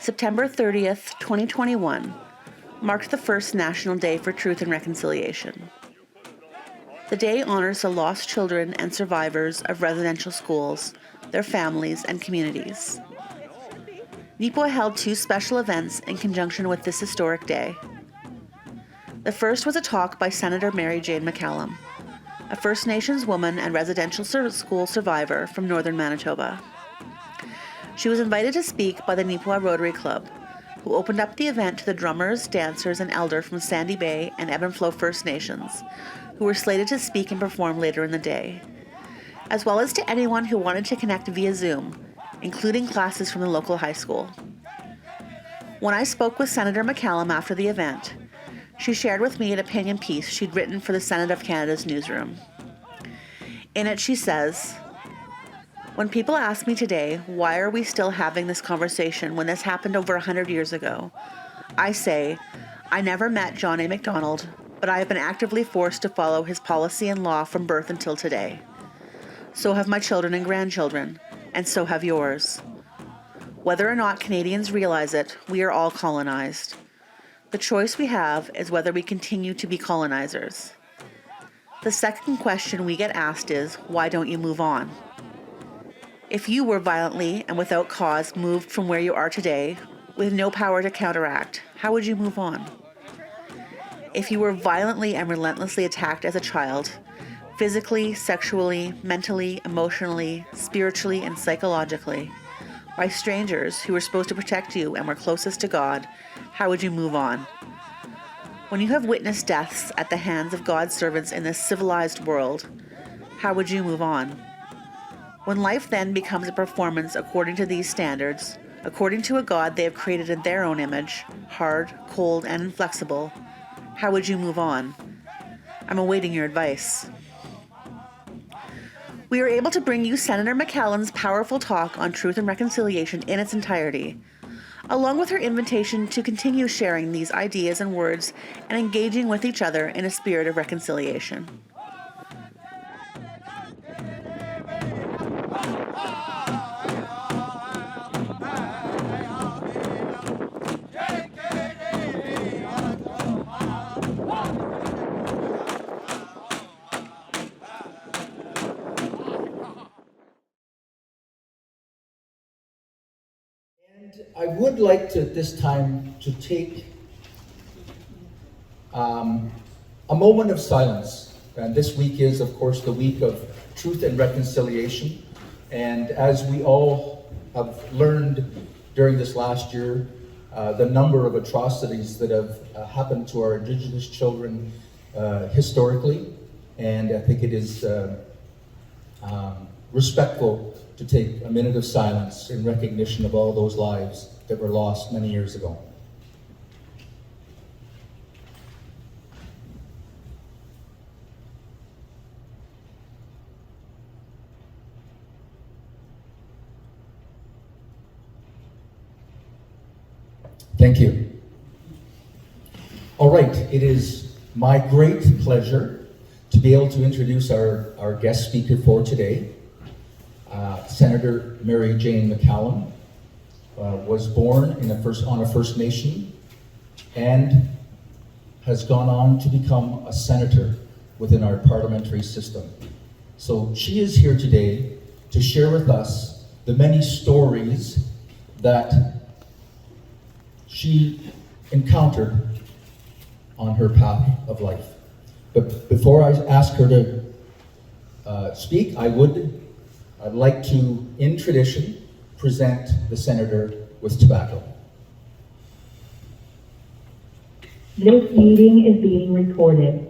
September 30th, 2021 marked the first National Day for Truth and Reconciliation. The day honors the lost children and survivors of residential schools, their families, and communities. Neepawa held two special events in conjunction with this historic day. The first was a talk by Senator Mary Jane McCallum, a First Nations woman and residential school survivor from northern Manitoba. She was invited to speak by the Neepawa Rotary Club, who opened up the event to the drummers, dancers, and elder from Sandy Bay and Ebb and Flow First Nations, who were slated to speak and perform later in the day, as well as to anyone who wanted to connect via Zoom, including classes from the local high school. When I spoke with Senator McCallum after the event, she shared with me an opinion piece she'd written for the Senate of Canada's newsroom. In it, she says, "When people ask me today, why are we still having this conversation when this happened over 100 years ago, I say, I never met John A. Macdonald, but I have been actively forced to follow his policy and law from birth until today. So have my children and grandchildren, and so have yours. Whether or not Canadians realize it, we are all colonized. The choice we have is whether we continue to be colonizers. The second question we get asked is, why don't you move on? If you were violently and without cause moved from where you are today, with no power to counteract, how would you move on? If you were violently and relentlessly attacked as a child, physically, sexually, mentally, emotionally, spiritually, and psychologically, by strangers who were supposed to protect you and were closest to God, how would you move on? When you have witnessed deaths at the hands of God's servants in this civilized world, how would you move on? When life then becomes a performance according to these standards, according to a God they have created in their own image, hard, cold, and inflexible, how would you move on? I'm awaiting your advice." We are able to bring you Senator McCallum's powerful talk on truth and reconciliation in its entirety, along with her invitation to continue sharing these ideas and words and engaging with each other in a spirit of reconciliation. I would like to, at this time, to take a moment of silence. And this week is, of course, the week of Truth and Reconciliation. And as we all have learned during this last year, the number of atrocities that have happened to our Indigenous children historically. And I think it is respectful to take a minute of silence in recognition of all those lives that were lost many years ago. Thank you. All right, it is my great pleasure to be able to introduce our guest speaker for today. Senator Mary Jane McCallum was born on a First Nation and has gone on to become a senator within our parliamentary system. So she is here today to share with us the many stories that she encountered on her path of life. But before I ask her to speak, I'd like to, in tradition, present the senator with tobacco. This meeting is being recorded.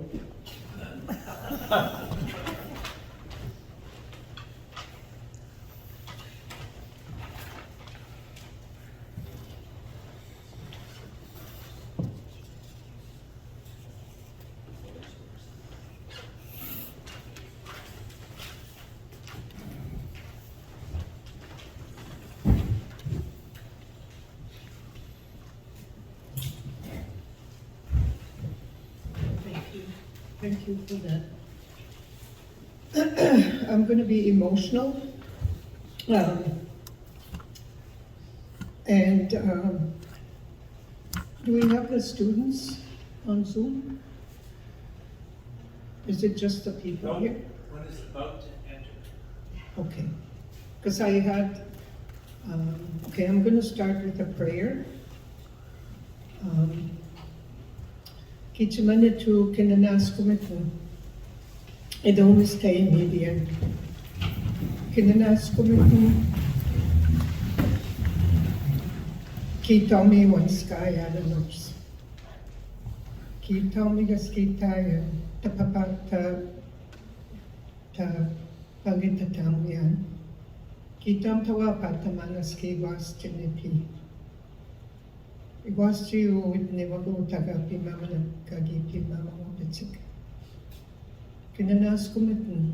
Thank you for that. I'm going to be emotional. And do we have the students on Zoom? Is it just the people No, here? one is about to enter. Okay. Because I had, okay, I'm going to start with a prayer. Kitsimanitu kinanaskumitu. Idomis kay median. Kinanaskumitu. Kitami wanskaya lalos. Kitami gaskitaya. Tapapata ta pagitatamu yan. Kitam tawa patamanas kiwas tinipi. Iwas tiyo itniwago tagapi mama na kagipi mama mo bitsik. Kinanas kumitun,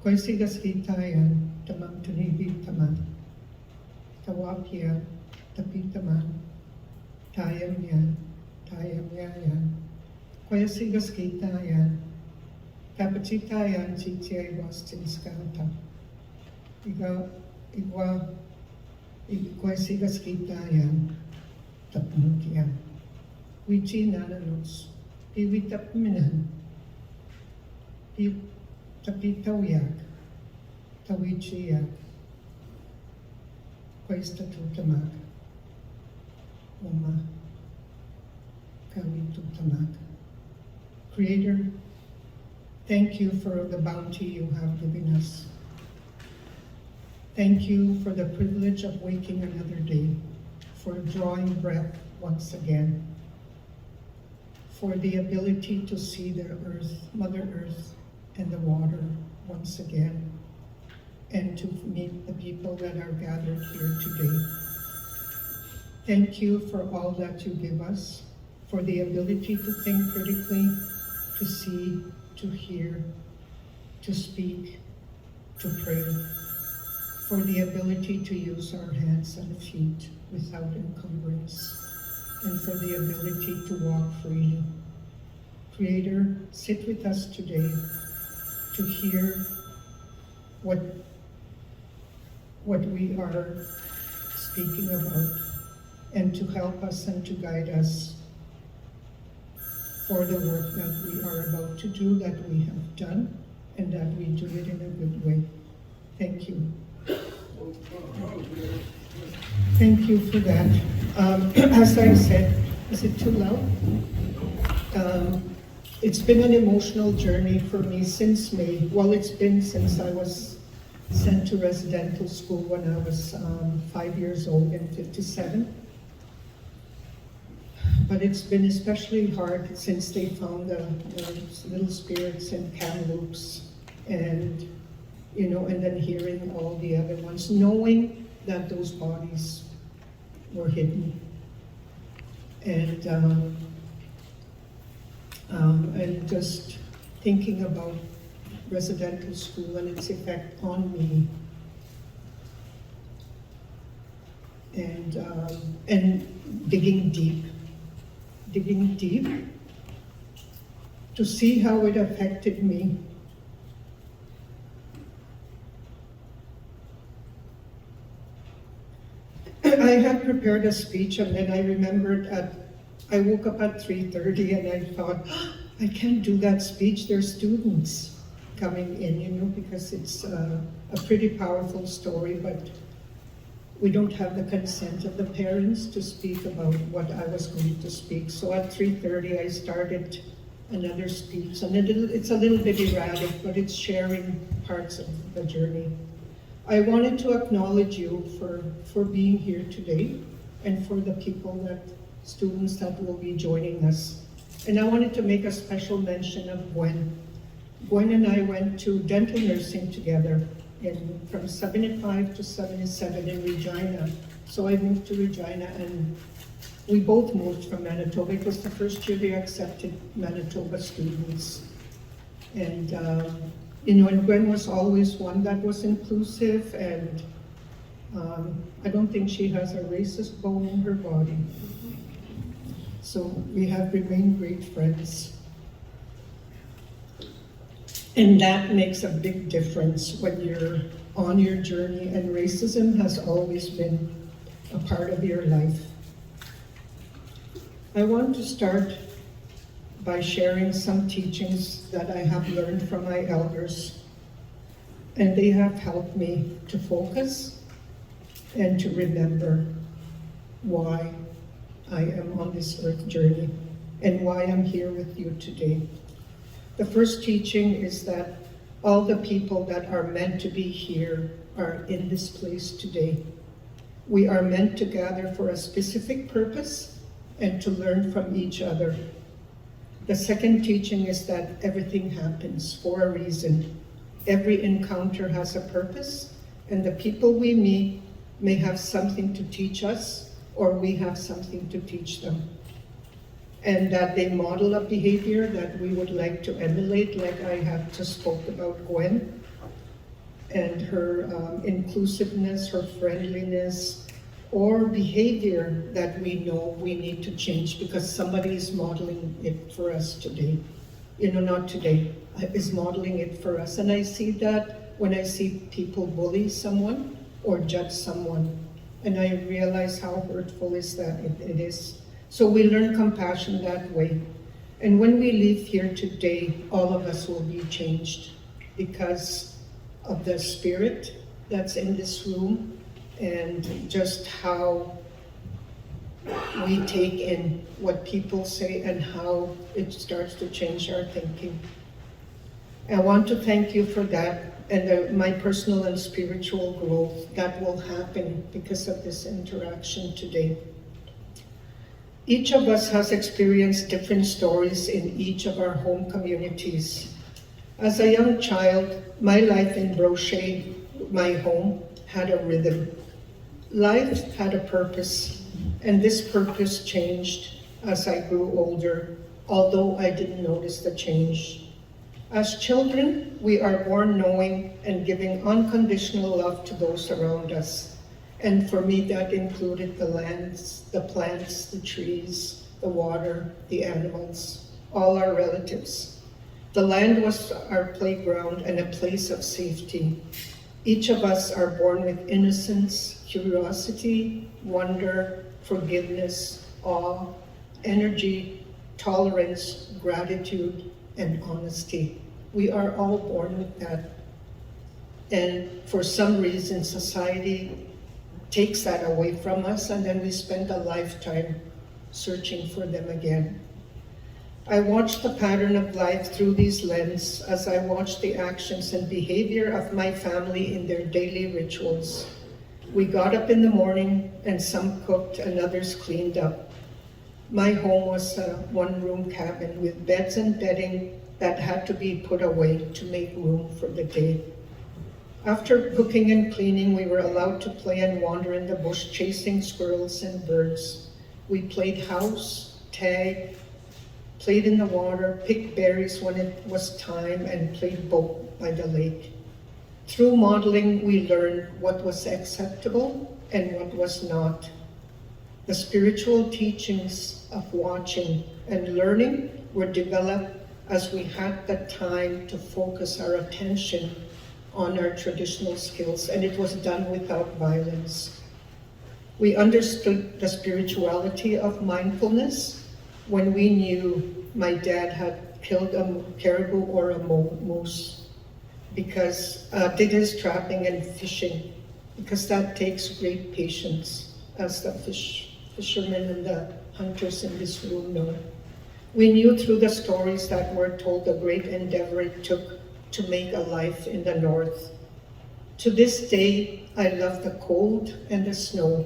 koy sigas kitayan, tamang tunibi taman. Tawapya, tapi taman, tayam yan yan. Koy sigas kitayan, kapacitayan chichia iwas tiniskanta. Igwa koy sigas kitayan, tapmukya. Wichi nananos, iwitap minan, tapitawiyak, tawichiyak, koy statutamak, oma, kawitutamak. Creator, thank you for the bounty you have given us. Thank you for the privilege of waking another day, for drawing breath once again, for the ability to see the earth, Mother Earth, and the water once again, and to meet the people that are gathered here today. Thank you for all that you give us, for the ability to think critically, to see, to hear, to speak, to pray, for the ability to use our hands and feet without encumbrance, and for the ability to walk freely. Creator, sit with us today to hear what we are speaking about, and to help us and to guide us for the work that we are about to do, that we have done, and that we do it in a good way. Thank you. Thank you for that. As I said, is it too loud? It's been an emotional journey for me since May. Well, it's been since I was sent to residential school when I was 5 years old in 57. But it's been especially hard since they found the little spirits in Kamloops, and and then hearing all the other ones, knowing that those bodies were hidden, and just thinking about residential school and its effect on me, and digging deep to see how it affected me. I had prepared a speech, and then I remembered I woke up at 3:30 and I thought, I can't do that speech. There's students coming in, because it's a pretty powerful story, but we don't have the consent of the parents to speak about what I was going to speak. So at 3:30, I started another speech, and it's a little bit erratic, but it's sharing parts of the journey. I wanted to acknowledge you for being here today, and for the students that will be joining us. And I wanted to make a special mention of Gwen. Gwen and I went to dental nursing together from 75 to 77 in Regina. So I moved to Regina, and we both moved from Manitoba. It was the first year they accepted Manitoba students. And and Gwen was always one that was inclusive, and I don't think she has a racist bone in her body. So we have remained great friends. And that makes a big difference when you're on your journey, and racism has always been a part of your life. I want to start by sharing some teachings that I have learned from my elders, and they have helped me to focus and to remember why I am on this earth journey and why I'm here with you today. The first teaching is that all the people that are meant to be here are in this place today. We are meant to gather for a specific purpose and to learn from each other. The second teaching is that everything happens for a reason. Every encounter has a purpose, and the people we meet may have something to teach us, or we have something to teach them. And that they model a behavior that we would like to emulate, like I have just spoke about Gwen, and her inclusiveness, her friendliness, or behavior that we know we need to change because somebody is modeling it for us today. Not today, is modeling it for us. And I see that when I see people bully someone or judge someone, and I realize how hurtful is that it is. So we learn compassion that way. And when we leave here today, all of us will be changed because of the spirit that's in this room and just how we take in what people say and how it starts to change our thinking. I want to thank you for that and my personal and spiritual growth that will happen because of this interaction today. Each of us has experienced different stories in each of our home communities. As a young child, my life in Brochet, my home, had a rhythm. Life had a purpose, and this purpose changed as I grew older, although I didn't notice the change. As children, we are born knowing and giving unconditional love to those around us. And for me, that included the lands, the plants, the trees, the water, the animals, all our relatives. The land was our playground and a place of safety. Each of us are born with innocence, curiosity, wonder, forgiveness, awe, energy, tolerance, gratitude, and honesty. We are all born with that. And for some reason, society takes that away from us, and then we spend a lifetime searching for them again. I watched the pattern of life through these lenses as I watched the actions and behavior of my family in their daily rituals. We got up in the morning and some cooked and others cleaned up. My home was a one-room cabin with beds and bedding that had to be put away to make room for the day. After cooking and cleaning, we were allowed to play and wander in the bush chasing squirrels and birds. We played house, tag, played in the water, picked berries when it was time, and played boat by the lake. Through modeling, we learned what was acceptable and what was not. The spiritual teachings of watching and learning were developed as we had the time to focus our attention on our traditional skills, and it was done without violence. We understood the spirituality of mindfulness when we knew my dad had killed a caribou or a moose because did his trapping and fishing, because that takes great patience, as the fishermen and the hunters in this room know. We knew through the stories that were told the great endeavor it took to make a life in the north. To this day, I love the cold and the snow,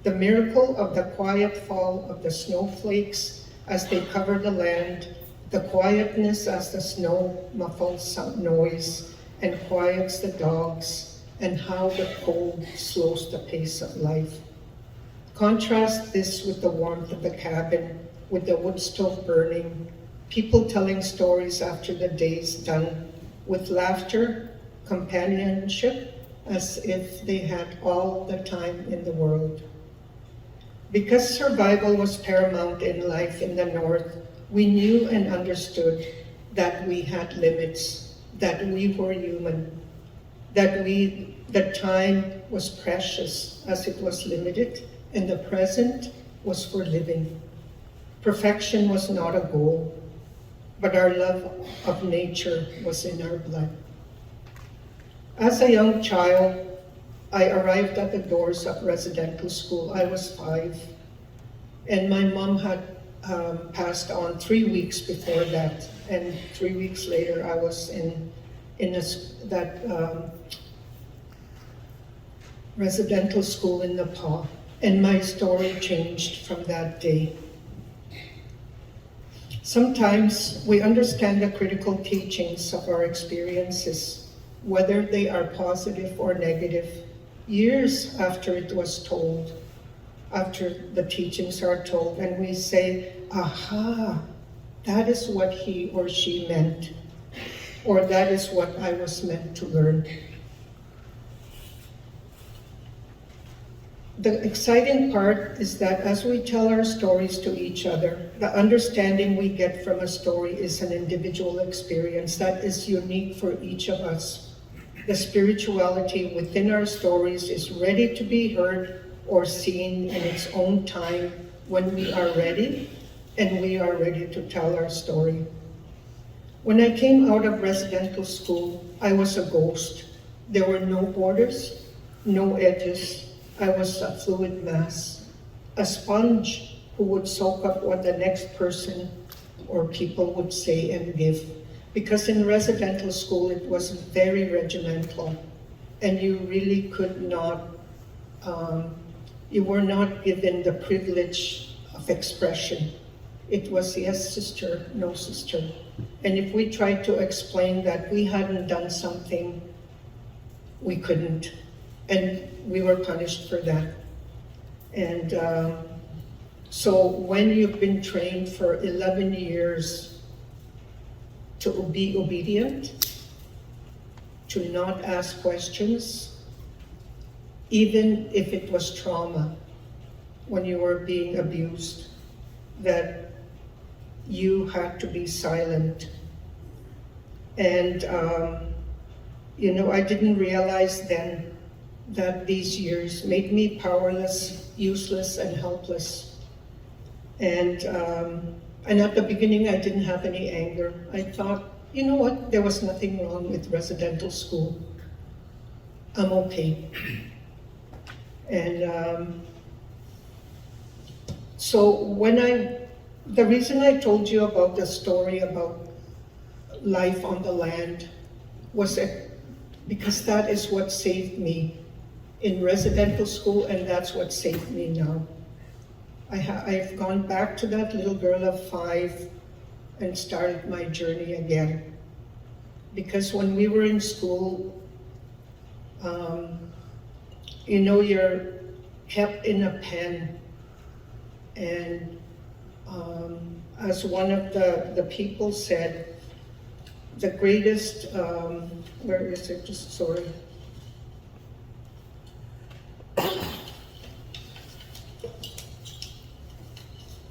the miracle of the quiet fall of the snowflakes as they cover the land, the quietness as the snow muffles noise and quiets the dogs, and how the cold slows the pace of life. Contrast this with the warmth of the cabin, with the wood stove burning, people telling stories after the day's done, with laughter, companionship, as if they had all the time in the world. Because survival was paramount in life in the North, we knew and understood that we had limits, that we were human, the time was precious as it was limited, and the present was for living. Perfection was not a goal, but our love of nature was in our blood. As a young child, I arrived at the doors of residential school. I was 5, and my mom had passed on 3 weeks before that, and 3 weeks later I was in that residential school in Neepawa, and my story changed from that day. Sometimes we understand the critical teachings of our experiences, whether they are positive or negative, years after it was told, after the teachings are told, and we say, aha, that is what he or she meant, or that is what I was meant to learn. The exciting part is that as we tell our stories to each other, the understanding we get from a story is an individual experience that is unique for each of us. The spirituality within our stories is ready to be heard or seen in its own time when we are ready, and we are ready to tell our story. When I came out of residential school, I was a ghost. There were no borders, no edges. I was a fluid mass, a sponge who would soak up what the next person or people would say and give. Because in residential school, it was very regimental, and you really could not, you were not given the privilege of expression. It was yes, sister, no, sister. And if we tried to explain that we hadn't done something, we couldn't. And we were punished for that. And so when you've been trained for 11 years to be obedient, to not ask questions, even if it was trauma, when you were being abused, that you had to be silent. And, I didn't realize then that these years made me powerless, useless, and helpless. And at the beginning, I didn't have any anger. I thought, you know what, there was nothing wrong with residential school. I'm okay. And so the reason I told you about the story about life on the land was because that is what saved me in residential school, and that's what saved me now. I've gone back to that little girl of 5 and started my journey again. Because when we were in school, you're kept in a pen, and as one of the people said, the greatest, where is it? Sorry.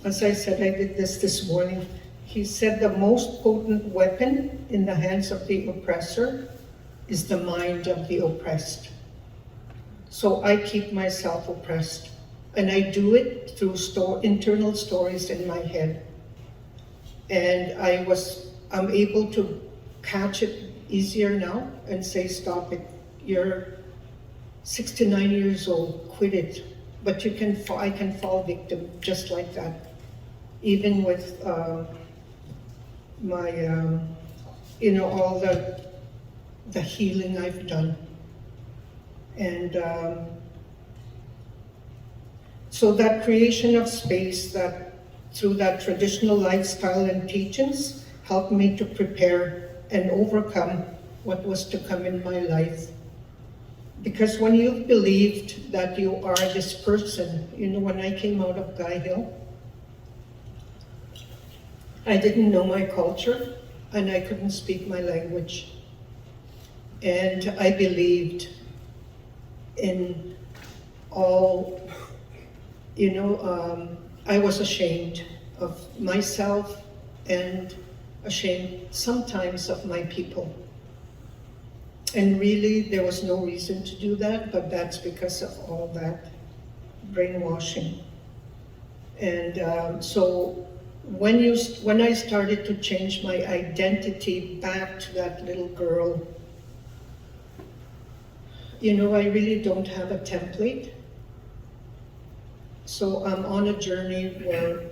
As I said, I did this morning. He said the most potent weapon in the hands of the oppressor is the mind of the oppressed. So I keep myself oppressed, and I do it through internal stories in my head. And I'm able to catch it easier now and say, stop it. You're 69 years old, quit it. But I can fall victim just like that. Even with my, all the healing I've done. And so that creation of space, that through that traditional lifestyle and teachings, helped me to prepare and overcome what was to come in my life. Because when you've believed that you are this person, when I came out of Guy Hill, I didn't know my culture, and I couldn't speak my language. And I believed in all, I was ashamed of myself and ashamed sometimes of my people. And really, there was no reason to do that, but that's because of all that brainwashing. And so when I started to change my identity back to that little girl, you know, I really don't have a template. So I'm on a journey where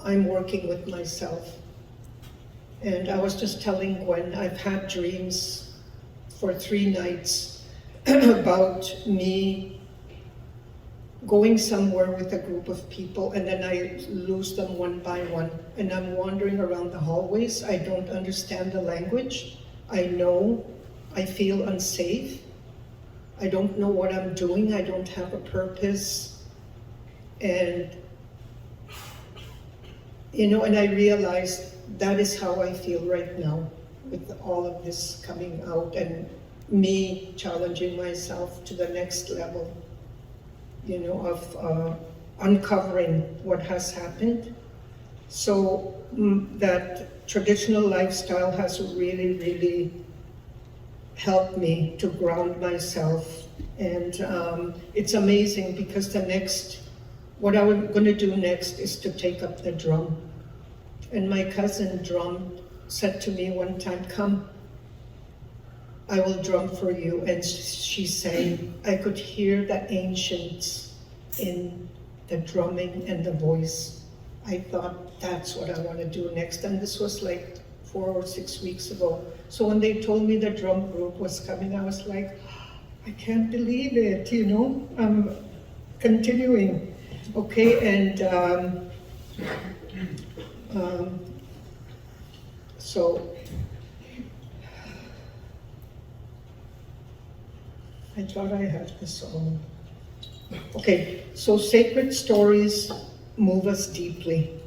I'm working with myself. And I was just telling Gwen, I've had dreams for 3 nights about me going somewhere with a group of people, and then I lose them one by one. And I'm wandering around the hallways. I don't understand the language. I feel unsafe. I don't know what I'm doing. I don't have a purpose. And, you know, and I realized that is how I feel right now with all of this coming out and me challenging myself to the next level, you know, of uncovering what has happened. So that traditional lifestyle has really, really helped me to ground myself. And it's amazing because what I'm going to do next is to take up the drum. And my cousin said to me one time, "Come, I will drum for you." And she sang. I could hear the ancients in the drumming and the voice. I thought, that's what I want to do next. And this was like 4 or 6 weeks ago. So when they told me the drum group was coming, I was like, I can't believe it, you know? I'm continuing. Okay, and so I thought I had this all. Okay, so sacred stories move us deeply.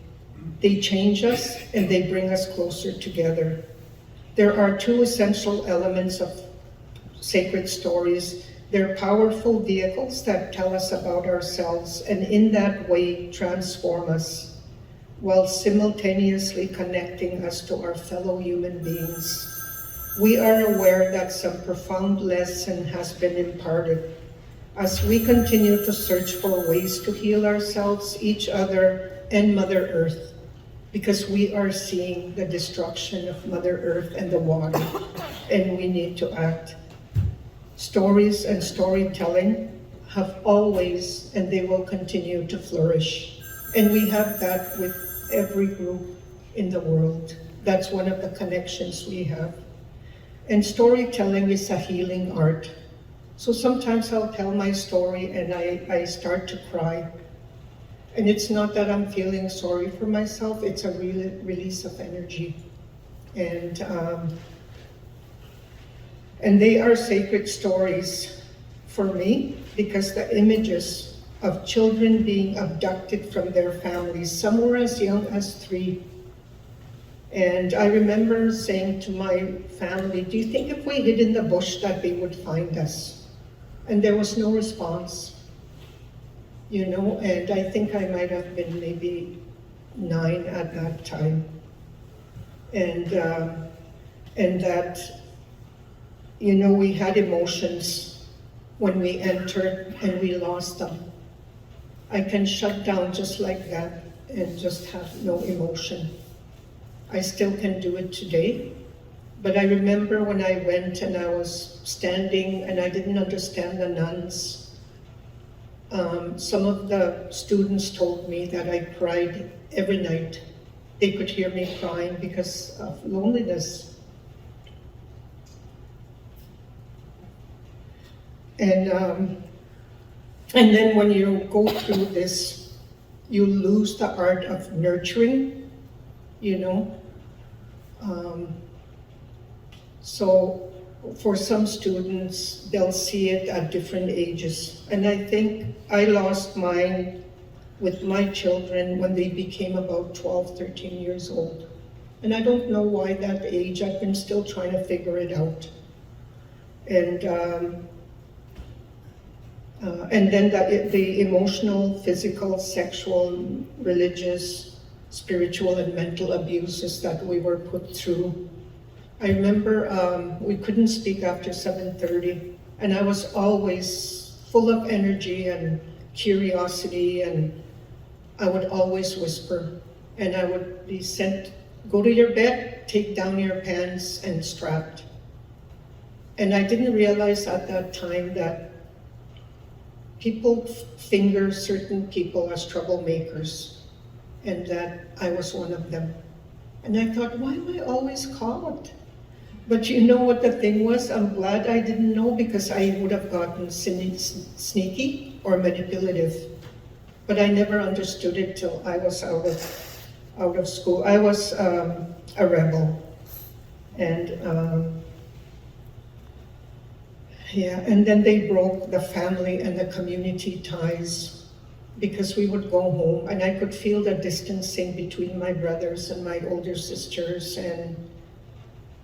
They change us and they bring us closer together. There are 2 essential elements of sacred stories. They're powerful vehicles that tell us about ourselves and in that way transform us, while simultaneously connecting us to our fellow human beings. We are aware that some profound lesson has been imparted. As we continue to search for ways to heal ourselves, each other, and Mother Earth, because we are seeing the destruction of Mother Earth and the water, and we need to act. Stories and storytelling have always, and they will continue to flourish. And we have that with every group in the world. That's one of the connections we have. And storytelling is a healing art. So sometimes I'll tell my story and I start to cry. And it's not that I'm feeling sorry for myself, it's a real release of energy. And they are sacred stories for me because the images of children being abducted from their families, some were as young as 3. And I remember saying to my family, do you think if we hid in the bush that they would find us? And there was no response, you know, and I think I might have been maybe 9 at that time. And that, you know, we had emotions when we entered and we lost them. I can shut down just like that and just have no emotion. I still can do it today. But I remember when I went and I was standing and I didn't understand the nuns. Some of the students told me that I cried every night. They could hear me crying because of loneliness. And then when you go through this, you lose the art of nurturing, you know. So for some students, they'll see it at different ages. And I think I lost mine with my children when they became about 12, 13 years old. And I don't know why that age, I've been still trying to figure it out. And then the emotional, physical, sexual, religious, spiritual, and mental abuses that we were put through I remember we couldn't speak after 7:30, and I was always full of energy and curiosity, and I would always whisper, and I would be sent, go to your bed, take down your pants and strapped. And I didn't realize at that time that people finger certain people as troublemakers, and that I was one of them. And I thought, why am I always caught? But you know what the thing was? I'm glad I didn't know, because I would have gotten sneaky or manipulative. But I never understood it till I was out of school. I was a rebel. And yeah, and then they broke the family and the community ties, because we would go home and I could feel the distancing between my brothers and my older sisters, and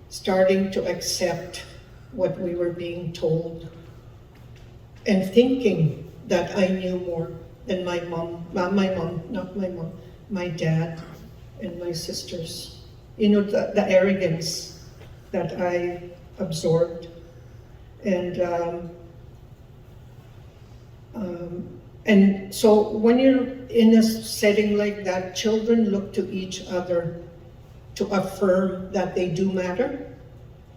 starting to accept what we were being told, and thinking that I knew more than my dad and my sisters. You know, the arrogance that I absorbed. And so when you're in a setting like that, children look to each other to affirm that they do matter,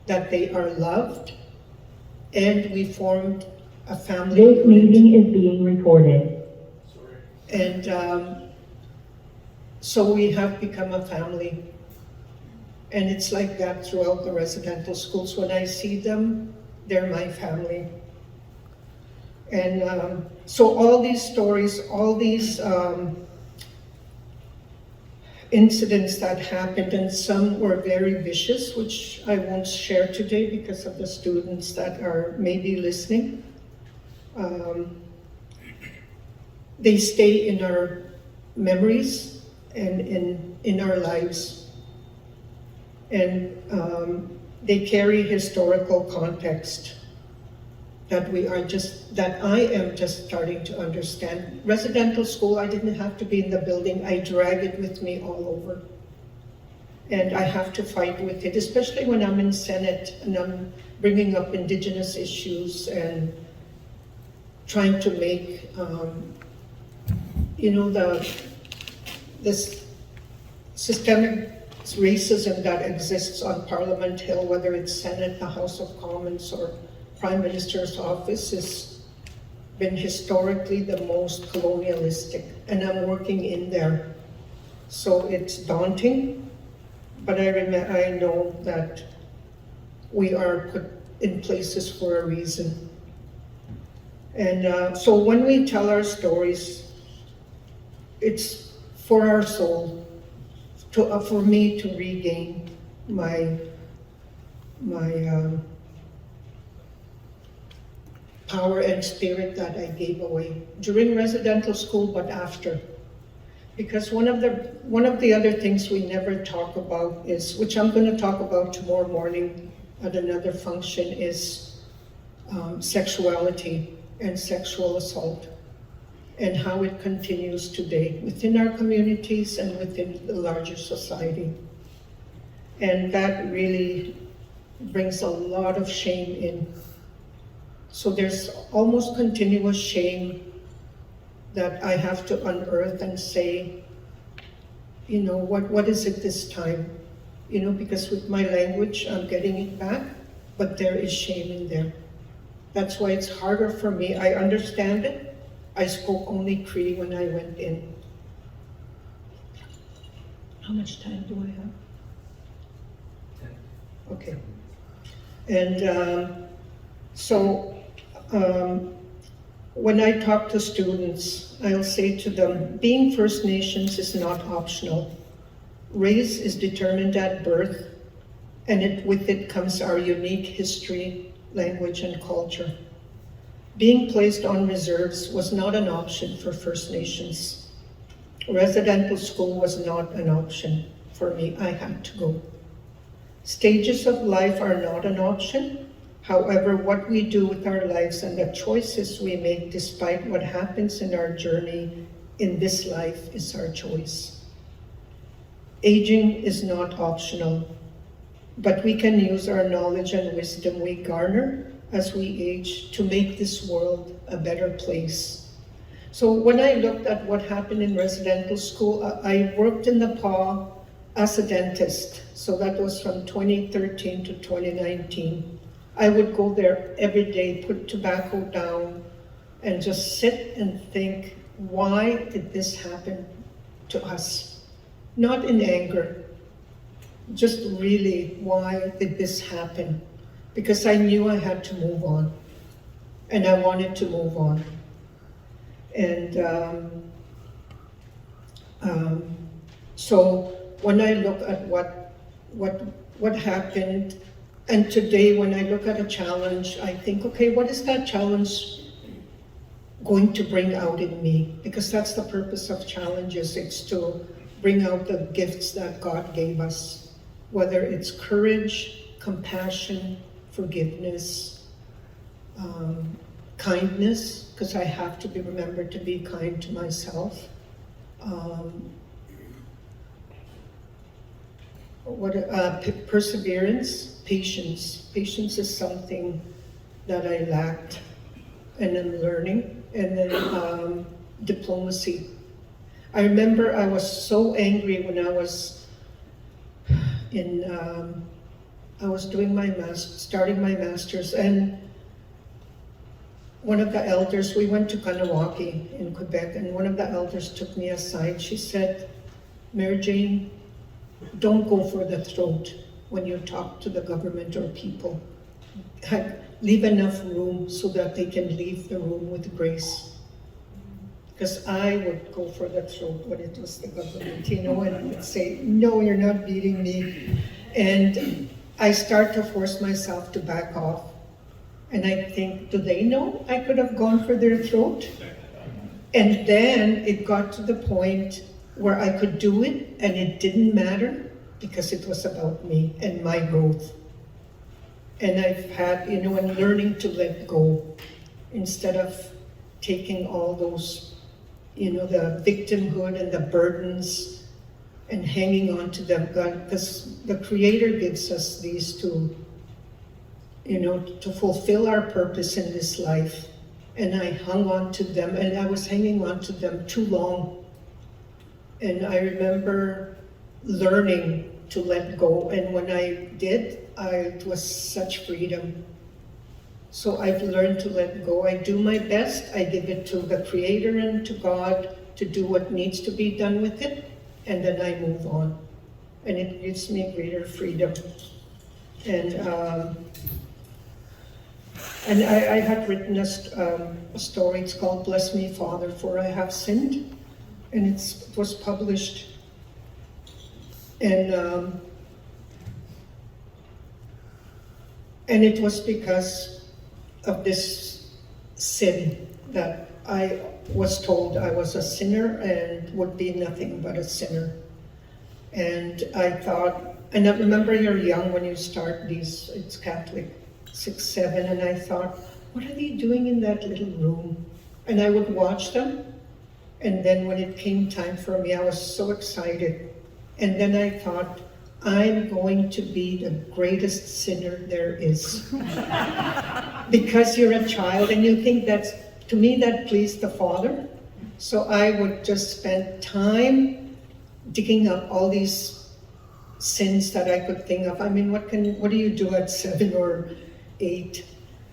that they are loved, and we formed a family This unit. meeting is being recorded. And so we have become a family. And it's like that throughout the residential schools. When I see them, they're my family. And so all these stories, all these incidents that happened, and some were very vicious, which I won't share today because of the students that are maybe listening. They stay in our memories and in our lives. And they carry historical context that I am just starting to understand. Residential school, I didn't have to be in the building. I drag it with me all over. And I have to fight with it, especially when I'm in Senate and I'm bringing up Indigenous issues and trying to make, this systemic racism that exists on Parliament Hill, whether it's Senate, the House of Commons, or Prime Minister's office, has been historically the most colonialistic, and I'm working in there. So it's daunting, but I know that we are put in places for a reason. And so when we tell our stories, it's for our soul, for me to regain my power and spirit that I gave away during residential school, but after. Because one of the other things we never talk about is, which I'm going to talk about tomorrow morning at another function, is sexuality and sexual assault, and how it continues today within our communities and within the larger society. And that really brings a lot of shame in. So there's almost continuous shame that I have to unearth and say, what is it this time? Because with my language, I'm getting it back, but there is shame in there. That's why it's harder for me. I understand it. I spoke only Cree when I went in. How much time do I have? Okay. And when I talk to students, I'll say to them, being First Nations is not optional. Race is determined at birth, and with it comes our unique history, language, and culture. Being placed on reserves was not an option for First Nations. Residential school was not an option for me. I had to go. Stages of life are not an option. However, what we do with our lives and the choices we make despite what happens in our journey in this life is our choice. Aging is not optional. but we can use our knowledge and wisdom we garner as we age to make this world a better place. So when I looked at what happened in residential school, I worked in the PAW as a dentist. So that was from 2013 to 2019. I would go there every day, put tobacco down, and just sit and think, why did this happen to us? Not in anger, just really, why did this happen? Because I knew I had to move on, and I wanted to move on. And so when I look at what happened, and today when I look at a challenge, I think, okay, what is that challenge going to bring out in me? Because that's the purpose of challenges. It's to bring out the gifts that God gave us, whether it's courage, compassion, forgiveness, kindness, because I have to be remembered to be kind to myself. Perseverance, patience. Patience is something that I lacked and I'm learning. And then diplomacy. I remember I was so angry when I was starting my master's, and one of the elders, we went to Kanawaki in Quebec, and one of the elders took me aside. She said, Mary Jane, don't go for the throat when you talk to the government or people. Leave enough room so that they can leave the room with grace. Because I would go for the throat when it was the government, and would say, no, you're not beating me. And I start to force myself to back off. And I think, do they know I could have gone for their throat? And then it got to the point where I could do it and it didn't matter because it was about me and my growth. And I've had, and learning to let go instead of taking all those, the victimhood and the burdens and hanging on to them. God, because the Creator gives us these to fulfill our purpose in this life. And I hung on to them, and I was hanging on to them too long. And I remember learning to let go, and when I did, it was such freedom. So I've learned to let go. I do my best. I give it to the Creator and to God to do what needs to be done with it, and then I move on. And it gives me greater freedom. And I had written a story. It's called Bless Me, Father, for I Have Sinned. And it was published. And it was because of this sin that I was told I was a sinner and would be nothing but a sinner. And I thought, and I remember you're young when you start these, it's Catholic, 6, 7, and I thought, what are they doing in that little room? And I would watch them, and then when it came time for me, I was so excited. And then I thought, I'm going to be the greatest sinner there is. Because you're a child and you think to me that pleased the Father. So I would just spend time digging up all these sins that I could think of. I mean, what do you do at 7 or 8?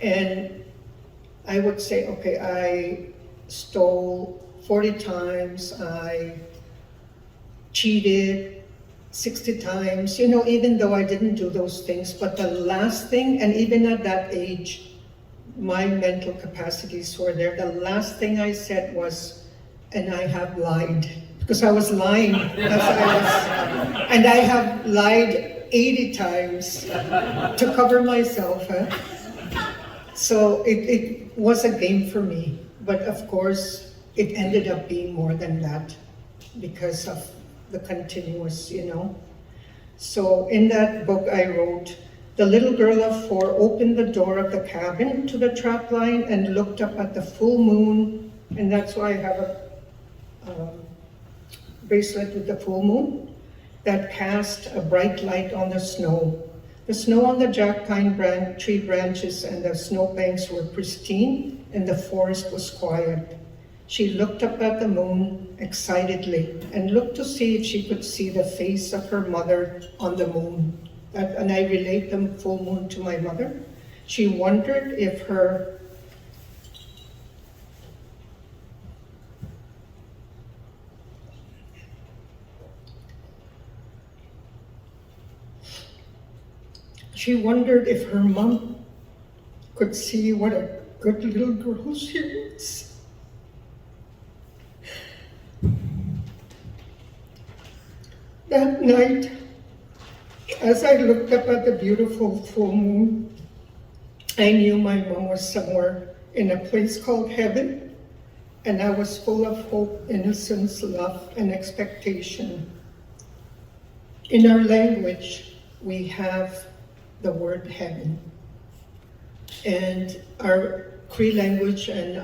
And I would say, okay, I stole 40 times, I cheated 60 times, even though I didn't do those things. But the last thing, and even at that age, my mental capacities were there. The last thing I said was, and I have lied. Because I was lying. And I have lied 80 times to cover myself. So it was a game for me. But of course, it ended up being more than that because of the continuous, So in that book I wrote, the little girl of 4 opened the door of the cabin to the trap line and looked up at the full moon, and that's why I have a bracelet with the full moon that cast a bright light on the snow. The snow on the jack pine tree branches and the snowbanks were pristine, and the forest was quiet. She looked up at the moon excitedly and looked to see if she could see the face of her mother on the moon. And I relate the full moon to my mother. She wondered if her mom could see what a good little girl she was. That night, as I looked up at the beautiful full moon, I knew my mom was somewhere in a place called heaven, and I was full of hope, innocence, love, and expectation. In our language, we have the word heaven. And our Cree language and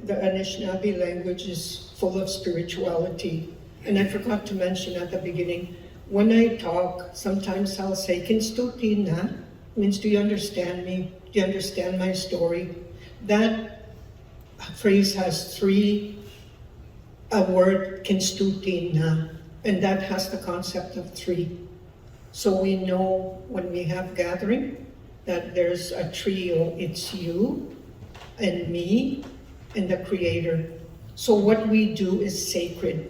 the Anishinaabe language is full of spirituality. And I forgot to mention at the beginning, when I talk, sometimes I'll say, "Kinstuti na," means, do you understand me? Do you understand my story? That phrase has a word, "Kinstuti na," and that has the concept of three. So we know when we have gathering that there's a trio. It's you and me and the Creator. So what we do is sacred.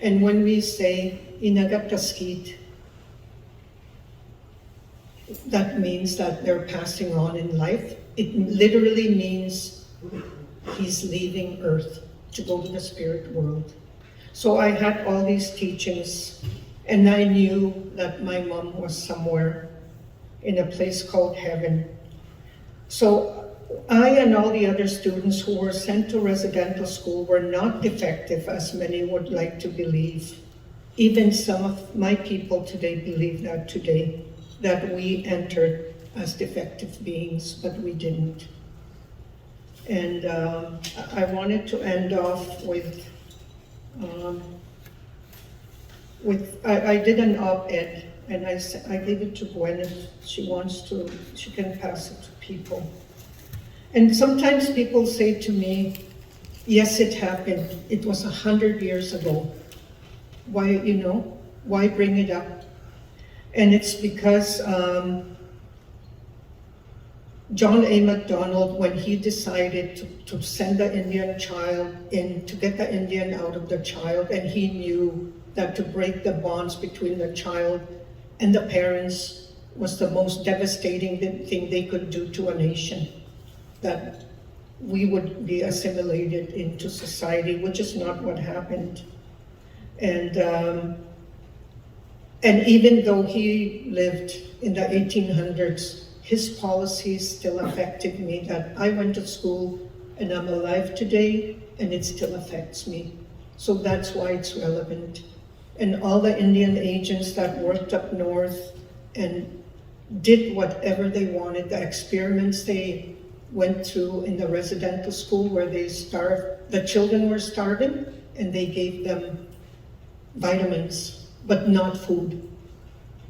And when we say inagataskit, that means that they're passing on in life. It literally means he's leaving Earth to go to the spirit world. So I had all these teachings, and I knew that my mom was somewhere in a place called heaven. So I and all the other students who were sent to residential school were not defective, as many would like to believe. Even some of my people today believe that today, that we entered as defective beings, but we didn't. And I wanted to end off with I did an op-ed, and I gave it to Gwen if she wants to, she can pass it to people. And sometimes people say to me, yes, it happened. It was 100 years ago. Why, why bring it up? And it's because John A. Macdonald, when he decided to send the Indian child in, to get the Indian out of the child, and he knew that to break the bonds between the child and the parents was the most devastating thing they could do to a nation, that we would be assimilated into society, which is not what happened. And even though he lived in the 1800s, his policies still affected me, that I went to school and I'm alive today and it still affects me. So that's why it's relevant. And all the Indian agents that worked up north and did whatever they wanted, the experiments they went through in the residential school where they starved, the children were starving, and they gave them vitamins, but not food,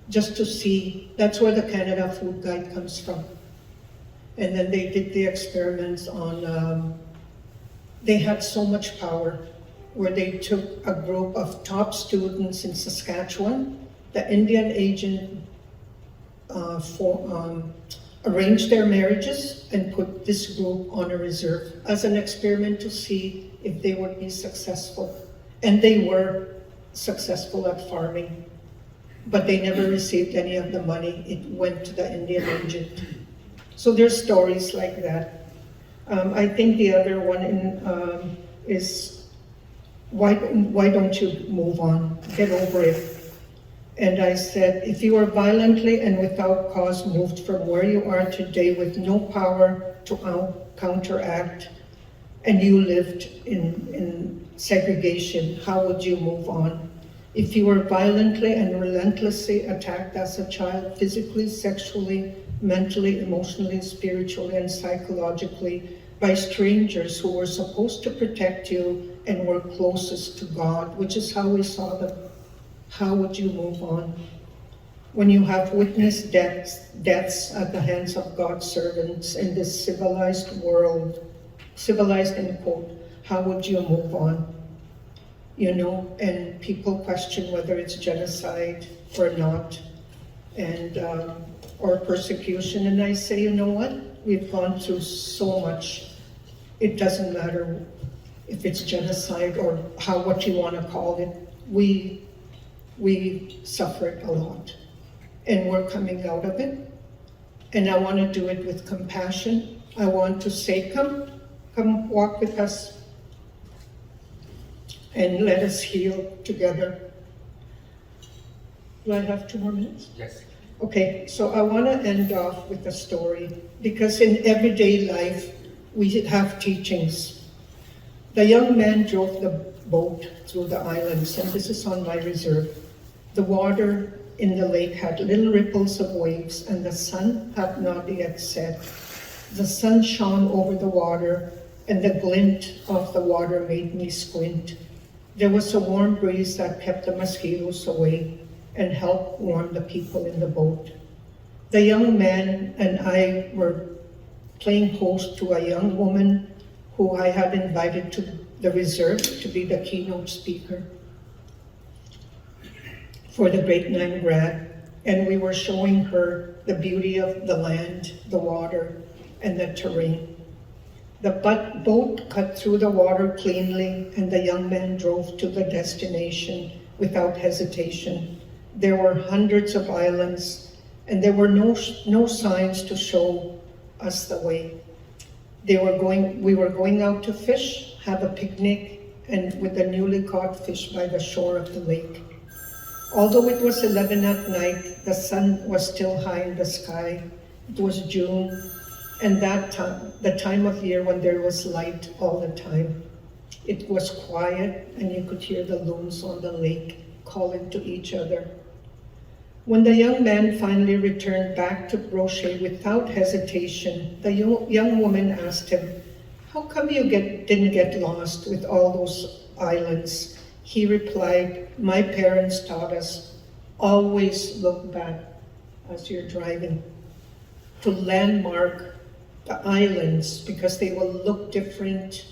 just to see. That's where the Canada Food Guide comes from. And then they did the experiments on, they had so much power, where they took a group of top students in Saskatchewan, the Indian agent arranged their marriages and put this group on a reserve as an experiment to see if they would be successful. And they were successful at farming, but they never received any of the money. It went to the Indian agent. So there's stories like that. I think the other one is, why don't you move on, get over it? And I said, if you are violently and without cause moved from where you are today with no power to counteract, and you lived in segregation, how would you move on? If you were violently and relentlessly attacked as a child, physically, sexually, mentally, emotionally, spiritually, and psychologically, by strangers who were supposed to protect you and were closest to God, which is how we saw them, how would you move on? when you have witnessed deaths at the hands of God's servants in this civilized world, civilized in quote, how would you move on? You know, and people question whether it's genocide or not, and or persecution. And I say, you know what? We've gone through so much. It doesn't matter if it's genocide or what you want to call it. We suffered a lot, and we're coming out of it. And I want to do it with compassion. I want to say, come walk with us and let us heal together. Do I have 2 more minutes? Yes. Okay, so I want to end off with a story, because in everyday life, we have teachings. The young man drove the boat through the islands, and this is on my reserve. The water in the lake had little ripples of waves, and the sun had not yet set. The sun shone over the water, and the glint of the water made me squint. There was a warm breeze that kept the mosquitoes away and helped warm the people in the boat. The young man and I were playing host to a young woman who I had invited to the reserve to be the keynote speaker for the grade 9 grad. And we were showing her the beauty of the land, the water, and the terrain. The boat cut through the water cleanly, and the young man drove to the destination without hesitation. There were hundreds of islands, and there were no signs to show us the way. We were going out to fish, have a picnic, and with the newly caught fish by the shore of the lake. Although it was 11 at night, the sun was still high in the sky. It was June, and the time of year when there was light all the time. It was quiet, and you could hear the loons on the lake calling to each other. When the young man finally returned back to Brochet without hesitation, the young woman asked him, "How come you didn't get lost with all those islands?" He replied, "My parents taught us, always look back as you're driving, to landmark the islands, because they will look different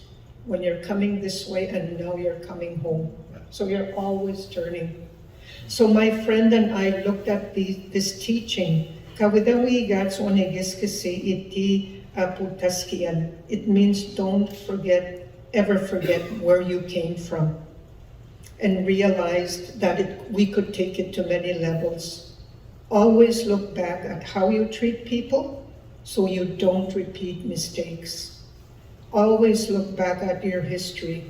when you're coming this way and now you're coming home. So you're always turning." So my friend and I looked at this teaching. It means don't ever forget where you came from, and realized that we could take it to many levels. Always look back at how you treat people so you don't repeat mistakes. Always look back at your history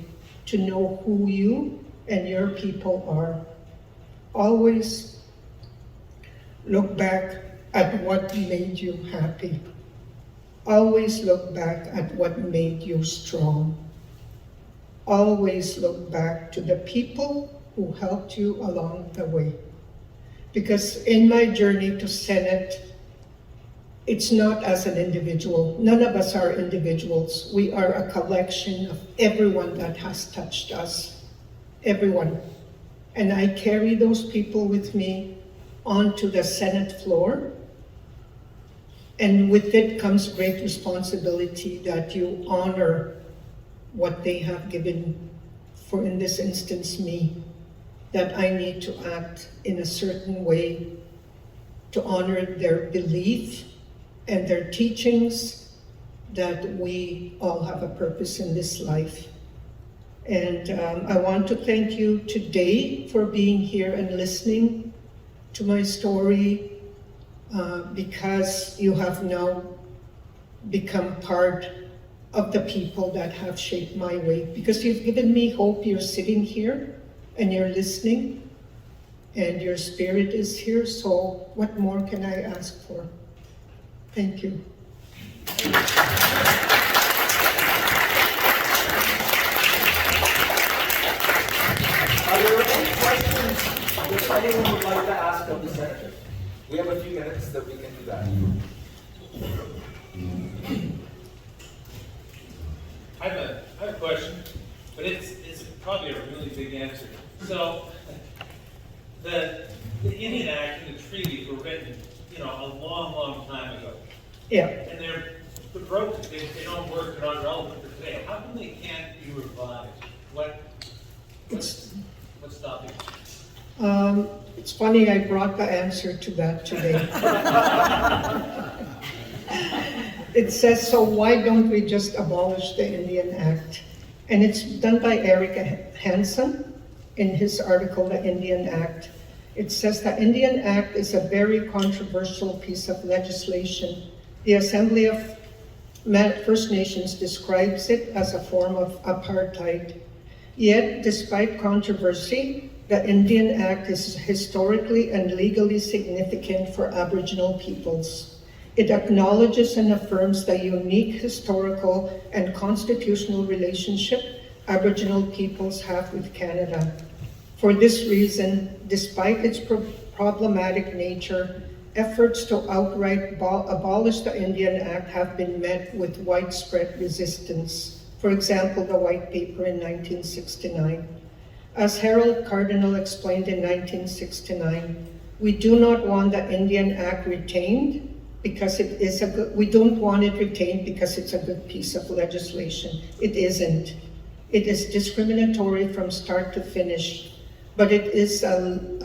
to know who you and your people are. Always look back at what made you happy. Always look back at what made you strong. Always look back to the people who helped you along the way. Because in my journey to Senate, it's not as an individual. None of us are individuals. We are a collection of everyone that has touched us. Everyone. And I carry those people with me onto the Senate floor. And with it comes great responsibility that you honor what they have given, for in this instance me, that I need to act in a certain way to honor their belief and their teachings, that we all have a purpose in this life. And I want to thank you today for being here and listening to my story, because you have now become part of the people that have shaped my way. Because you've given me hope. You're sitting here and you're listening, and your spirit is here. So what more can I ask for? Thank you. Are there any questions that anyone would like to ask of the senator? We have a few minutes that we can do that. I have a question, but it's probably a really big answer. So, the Indian Act and the treaties were written, a long, long time ago. Yeah. And they're broken, they don't work, they're not relevant for today. How come they can't be revised? What's stopping it? It's funny, I brought the answer to that today. It says, so why don't we just abolish the Indian Act? And it's done by Eric Hansen in his article, The Indian Act. It says the Indian Act is a very controversial piece of legislation. The Assembly of First Nations describes it as a form of apartheid. Yet, despite controversy, the Indian Act is historically and legally significant for Aboriginal peoples. It acknowledges and affirms the unique historical and constitutional relationship Aboriginal peoples have with Canada. For this reason, despite its problematic nature, efforts to outright abolish the Indian Act have been met with widespread resistance. For example, the White Paper in 1969. As Harold Cardinal explained in 1969, we do not want the Indian Act retained because we don't want it retained because it's a good piece of legislation. It isn't. It is discriminatory from start to finish, but it is a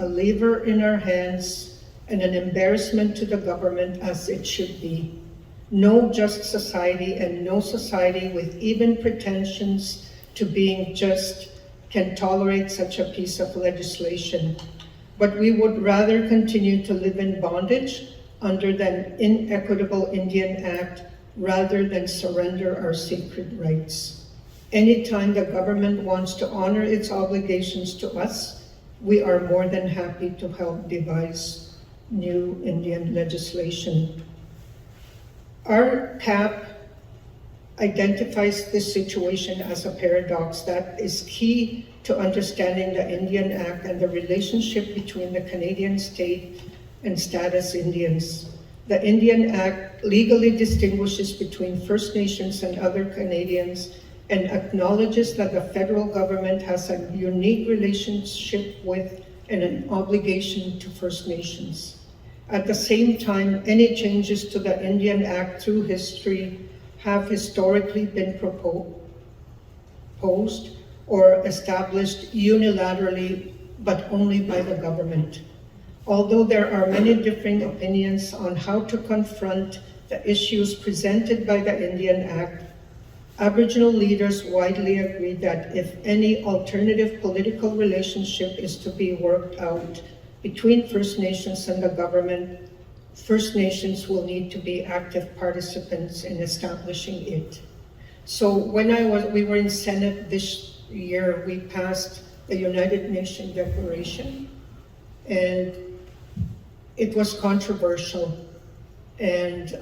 lever in our hands and an embarrassment to the government as it should be. No just society and no society with even pretensions to being just can tolerate such a piece of legislation. But we would rather continue to live in bondage under the inequitable Indian Act rather than surrender our sacred rights. Anytime the government wants to honor its obligations to us, we are more than happy to help devise new Indian legislation. Our CAP identifies this situation as a paradox that is key to understanding the Indian Act and the relationship between the Canadian state and status Indians. The Indian Act legally distinguishes between First Nations and other Canadians and acknowledges that the federal government has a unique relationship with and an obligation to First Nations. At the same time, any changes to the Indian Act through history have historically been proposed or established unilaterally, but only by the government. Although there are many differing opinions on how to confront the issues presented by the Indian Act, Aboriginal leaders widely agree that if any alternative political relationship is to be worked out between First Nations and the government, First Nations will need to be active participants in establishing it. So when we were in Senate this year, we passed the United Nations Declaration, and it was controversial, and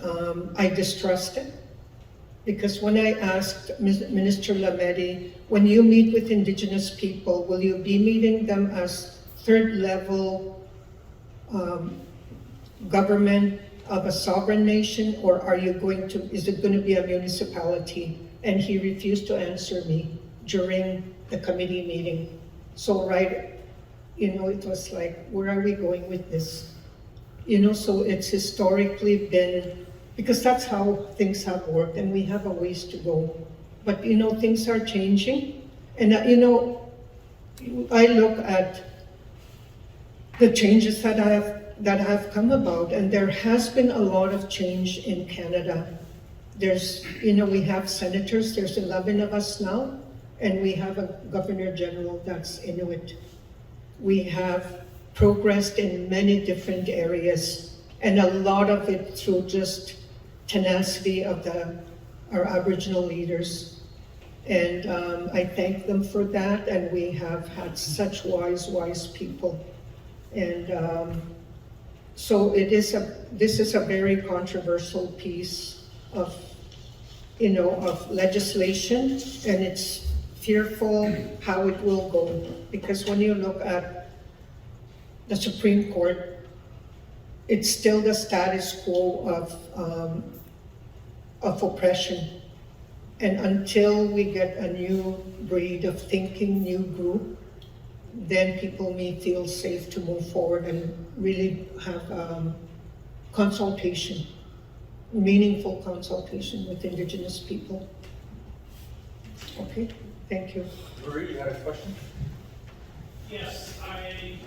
I distrusted, because when I asked Minister Lametti, when you meet with Indigenous people, will you be meeting them as third level government of a sovereign nation, or is it going to be a municipality? And he refused to answer me during the committee meeting. So it was like, where are we going with this? So it's historically been, because that's how things have worked, and we have a ways to go. But things are changing, and I look at the changes that have come about, and there has been a lot of change in Canada. There's, we have senators, there's 11 of us now, and we have a Governor General that's Inuit. We have progressed in many different areas, and a lot of it through just tenacity of our Aboriginal leaders. And I thank them for that, and we have had such wise people. And so this is a very controversial piece of legislation, and it's fearful how it will go, because when you look at the Supreme Court, it's still the status quo of oppression. And until we get a new breed of thinking, new group, then people may feel safe to move forward and really have consultation, meaningful consultation with Indigenous people. Okay, thank you. Marie, you had a question? Yes, I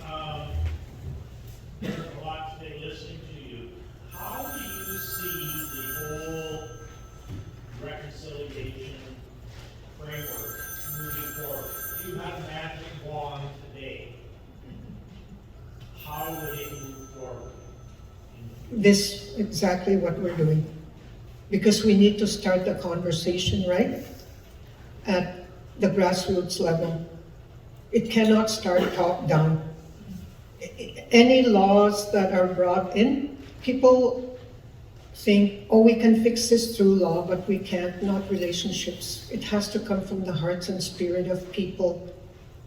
learned a lot today listening to you. How do you see the whole reconciliation framework moving forward? If you had a magic wand today, how would it move forward? This exactly what we're doing. Because we need to start the conversation, right? At the grassroots level. It cannot start top down. Any laws that are brought in, people think, oh, we can fix this through law, but we can't, not relationships. It has to come from the hearts and spirit of people.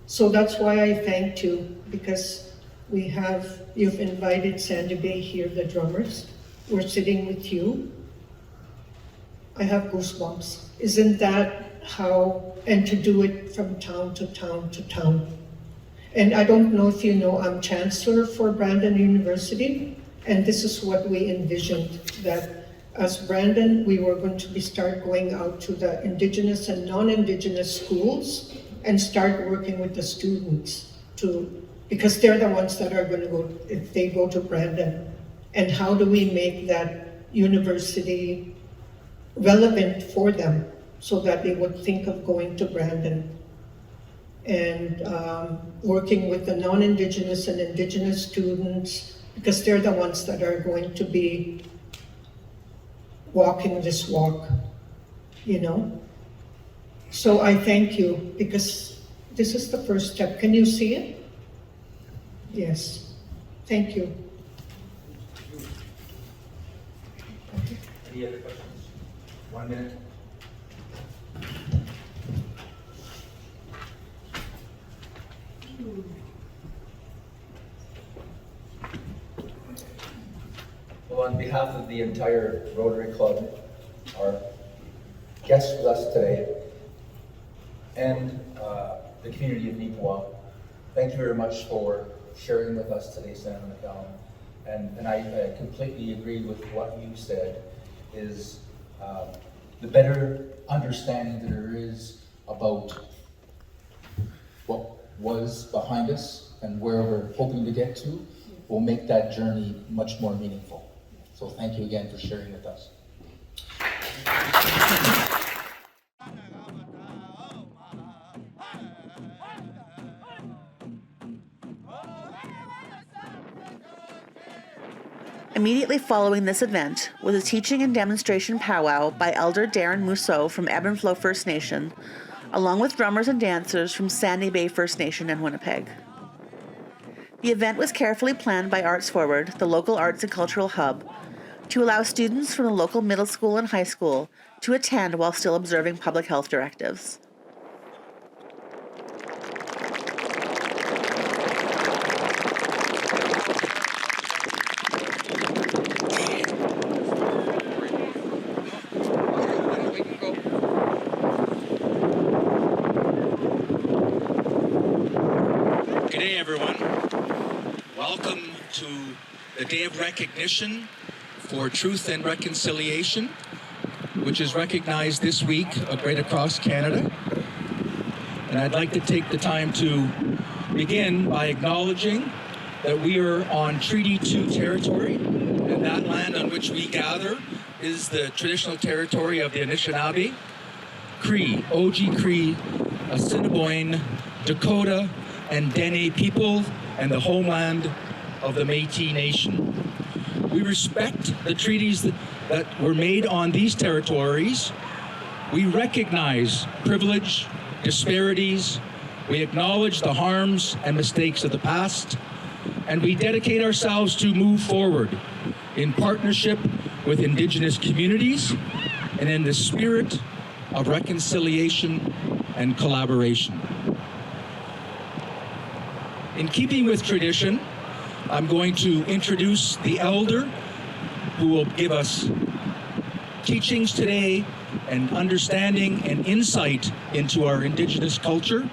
So that's why I thanked you, because you've invited Sandy Bay here, the drummers. We're sitting with you. I have goosebumps. Isn't that how, and to do it from town to town to town. And I don't know if you know, I'm Chancellor for Brandon University, and this is what we envisioned, that as Brandon, we were going to start going out to the Indigenous and non-Indigenous schools and start working with the students because they're the ones that are going to go, if they go to Brandon. And how do we make that university relevant for them so that they would think of going to Brandon? And working with the non-Indigenous and Indigenous students, because they're the ones that are going to be walking this walk, you know? So I thank you, because this is the first step. Can you see it? Yes. Thank you. Any other questions? 1 minute. Well, on behalf of the entire Rotary Club, our guests with us today, and the community of Neepawa, thank you very much for sharing with us today, Senator McCallum. And I completely agree with what you said, is the better understanding that there is about what was behind us and where we're hoping to get to will make that journey much more meaningful. So thank you again for sharing with us. Immediately following this event was a teaching and demonstration powwow by Elder Darren Mousseau from Ebb and Flow First Nation, along with drummers and dancers from Sandy Bay First Nation and Winnipeg. The event was carefully planned by Arts Forward, the local arts and cultural hub, to allow students from the local middle school and high school to attend while still observing public health directives. Good day, everyone. Welcome to the Day of Recognition for Truth and Reconciliation, which is recognized this week right across Canada. And I'd like to take the time to begin by acknowledging that we are on Treaty 2 territory, and that land on which we gather is the traditional territory of the Anishinaabe, Cree, Oji-Cree, Assiniboine, Dakota, and Dene people, and the homeland of the Métis Nation. We respect the treaties that were made on these territories. We recognize privilege, disparities. We acknowledge the harms and mistakes of the past, and we dedicate ourselves to move forward in partnership with Indigenous communities and in the spirit of reconciliation and collaboration. In keeping with tradition, I'm going to introduce the elder who will give us teachings today and understanding and insight into our Indigenous culture.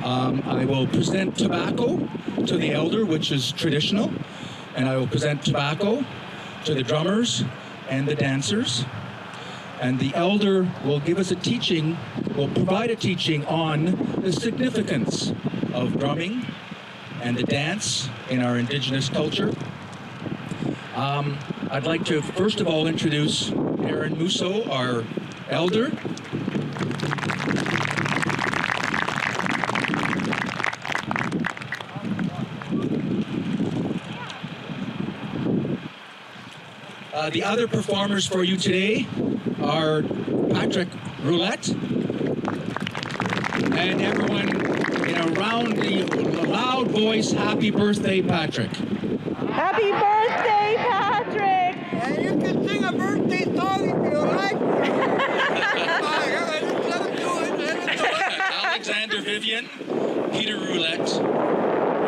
I will present tobacco to the elder, which is traditional, and I will present tobacco to the drummers and the dancers. And the elder will give us a teaching, will provide a teaching on the significance of drumming and the dance in our Indigenous culture. I'd like to first of all introduce Darren Mousseau, our elder. The other performers for you today are Patrick Roulette and everyone in a roundly loud voice, happy birthday, Patrick. Happy birthday, Patrick! And you can sing a birthday song if you like. Let him do it. Alexander Vivian, Peter Roulette,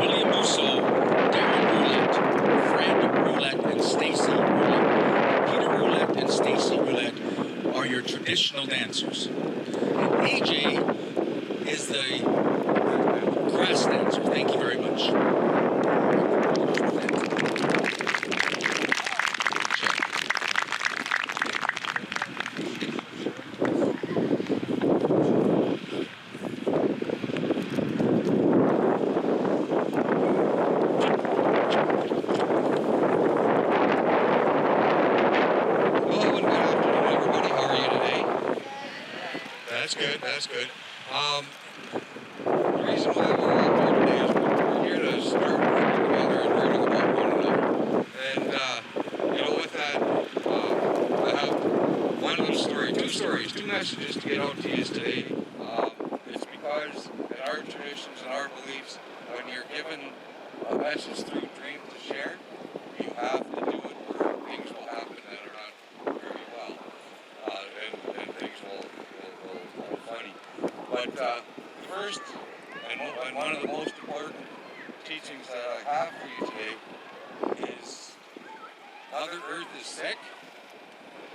William Mousseau, Darren Roulette, Fred Roulette, and Stacy Roulette. Peter Roulette and Stacy Roulette are your traditional dancers. And AJ is the grass dancer. Thank you very much. That's good. The reason why we're all here today is we're here to start working together and learning about one another. And, with that, I have one little story, two messages to get out to you today. It's because in our traditions and our beliefs, when you're given a message through dream to share, you have to do it where things will happen that are not very well. And things will funny. But first, and one of the most important teachings that I have for you today is Mother Earth is sick,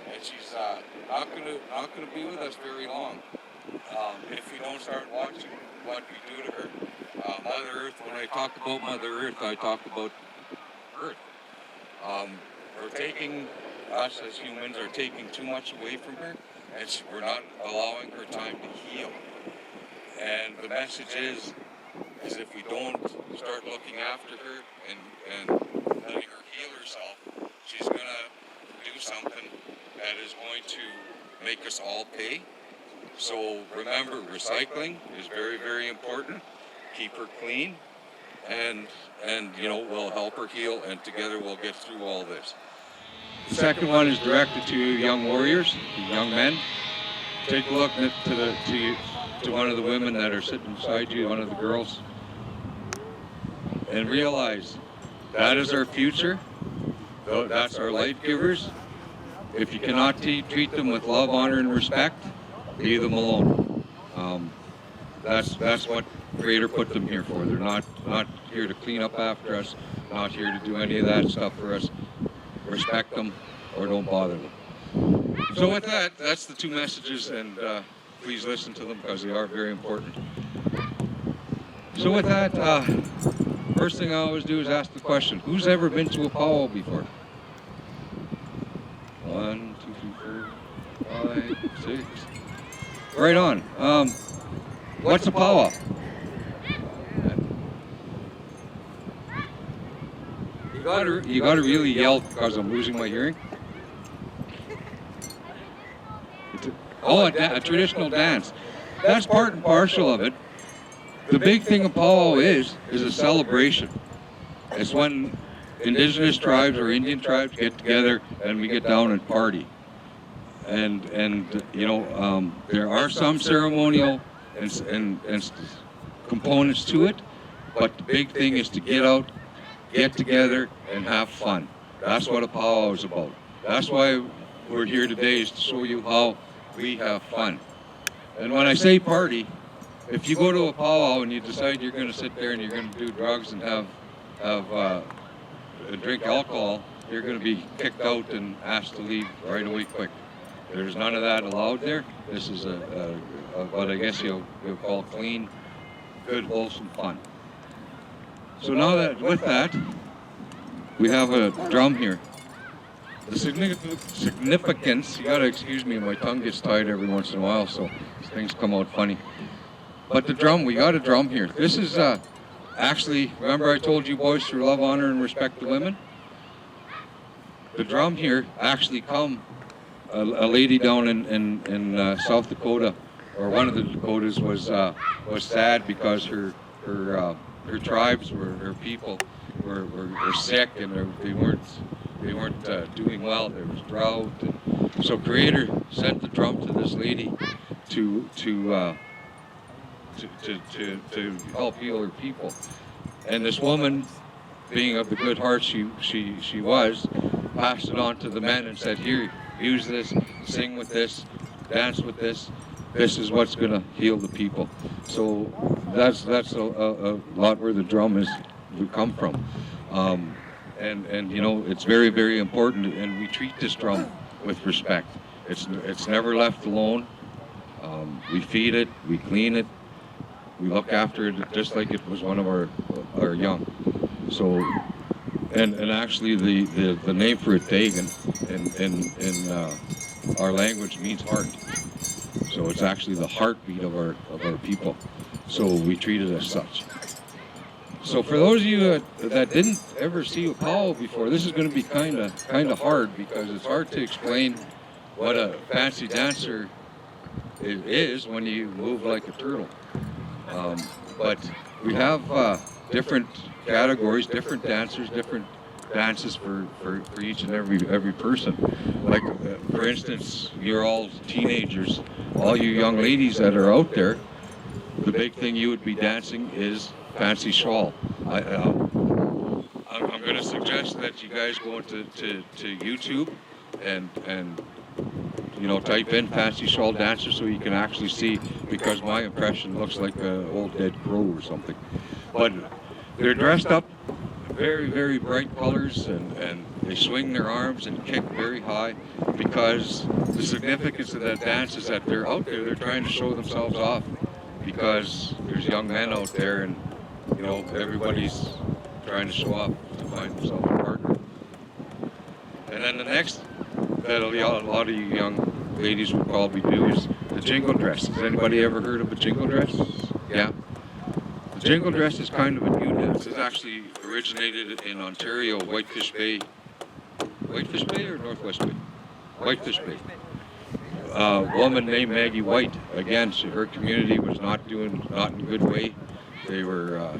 and she's not gonna be with us very long if we don't start watching what we do to her. Mother Earth. When I talk about Mother Earth, I talk about Earth. Us as humans are taking too much away from her, and we're not allowing her time to heal. And the message is if we don't start looking after her and letting her heal herself, she's going to do something that is going to make us all pay. So remember, recycling is very, very important. Keep her clean, and we'll help her heal, and together we'll get through all this. The second one is directed to young warriors, young men. Take a look to one of the women that are sitting beside you, one of the girls, and realize that is our future. That's our life givers. If you cannot treat them with love, honor, and respect, leave them alone. That's what Creator put them here for. They're not here to clean up after us, not here to do any of that stuff for us. Respect them or don't bother them. So with that, that's the two messages, and please listen to them because they are very important. So with that, first thing I always do is ask the question, who's ever been to a Pow-Wow before? 1, 2, 3, 4, 5, 6. Right on. What's a Pow-Wow? You gotta really yell because I'm losing my hearing. A traditional dance. That's part and parcel of it. The big thing of Pow-Wow is a celebration. It's when Indigenous tribes or Indian tribes get together and we get down and party. And there are some ceremonial and components to it, but the big thing is to get out, get together, and have fun. That's what a Pow-Wow is about. That's why we're here today, is to show you how we have fun. And when I say party, if you go to a Pow-Wow and you decide you're going to sit there and you're going to do drugs and drink alcohol, you're going to be kicked out and asked to leave right away quick. There's none of that allowed there. This is what I guess you'll call clean good, wholesome fun. So now that, with that, we have a drum here. The significance, you gotta excuse me, my tongue gets tied every once in a while, so things come out funny. But the drum, we got a drum here. This is actually, remember I told you boys to love, honor, and respect the women? The drum here actually come, a lady down in South Dakota, or one of the Dakotas, was sad because her tribes, her people were sick, and they weren't doing well. There was drought, and so Creator sent the drum to this lady to help heal her people. And this woman, being of the good heart she was, passed it on to the men and said, "Here, use this, sing with this, dance with this. This is what's going to heal the people." So that's a lot where the drum would come from. And you know, it's very, very important, and we treat this drum with respect. It's never left alone. We feed it, we clean it, we look after it just like it was one of our young. So, and actually the name for it, Dagan, in our language means heart. So it's actually the heartbeat of our people. So we treat it as such. So for those of you that didn't ever see a Pow-Wow before, this is going to be kind of hard, because it's hard to explain what a fancy dancer is when you move like a turtle. But we have different categories, different dancers, different dances for each and every person. Like for instance, you're all teenagers, all you young ladies that are out there, the big thing you would be dancing is fancy shawl. I'm going to suggest that you guys go into YouTube and you know, type in fancy shawl dancer so you can actually see, because my impression looks like an old dead crow or something. But they're dressed up very, very bright colors, and they swing their arms and kick very high, because the significance of that dance is that they're out there, they're trying to show themselves off, because there's young men out there, and you know, everybody's trying to show off to find themselves a partner. And then the next that a lot of you young ladies would probably do is the jingle dress. Has anybody ever heard of a jingle dress? Yeah. The jingle dress is kind of a new dance. It actually originated in Ontario, Whitefish Bay. Whitefish Bay or Northwest Bay? Whitefish Bay. A woman named Maggie White. Again, her community was not in a good way. They were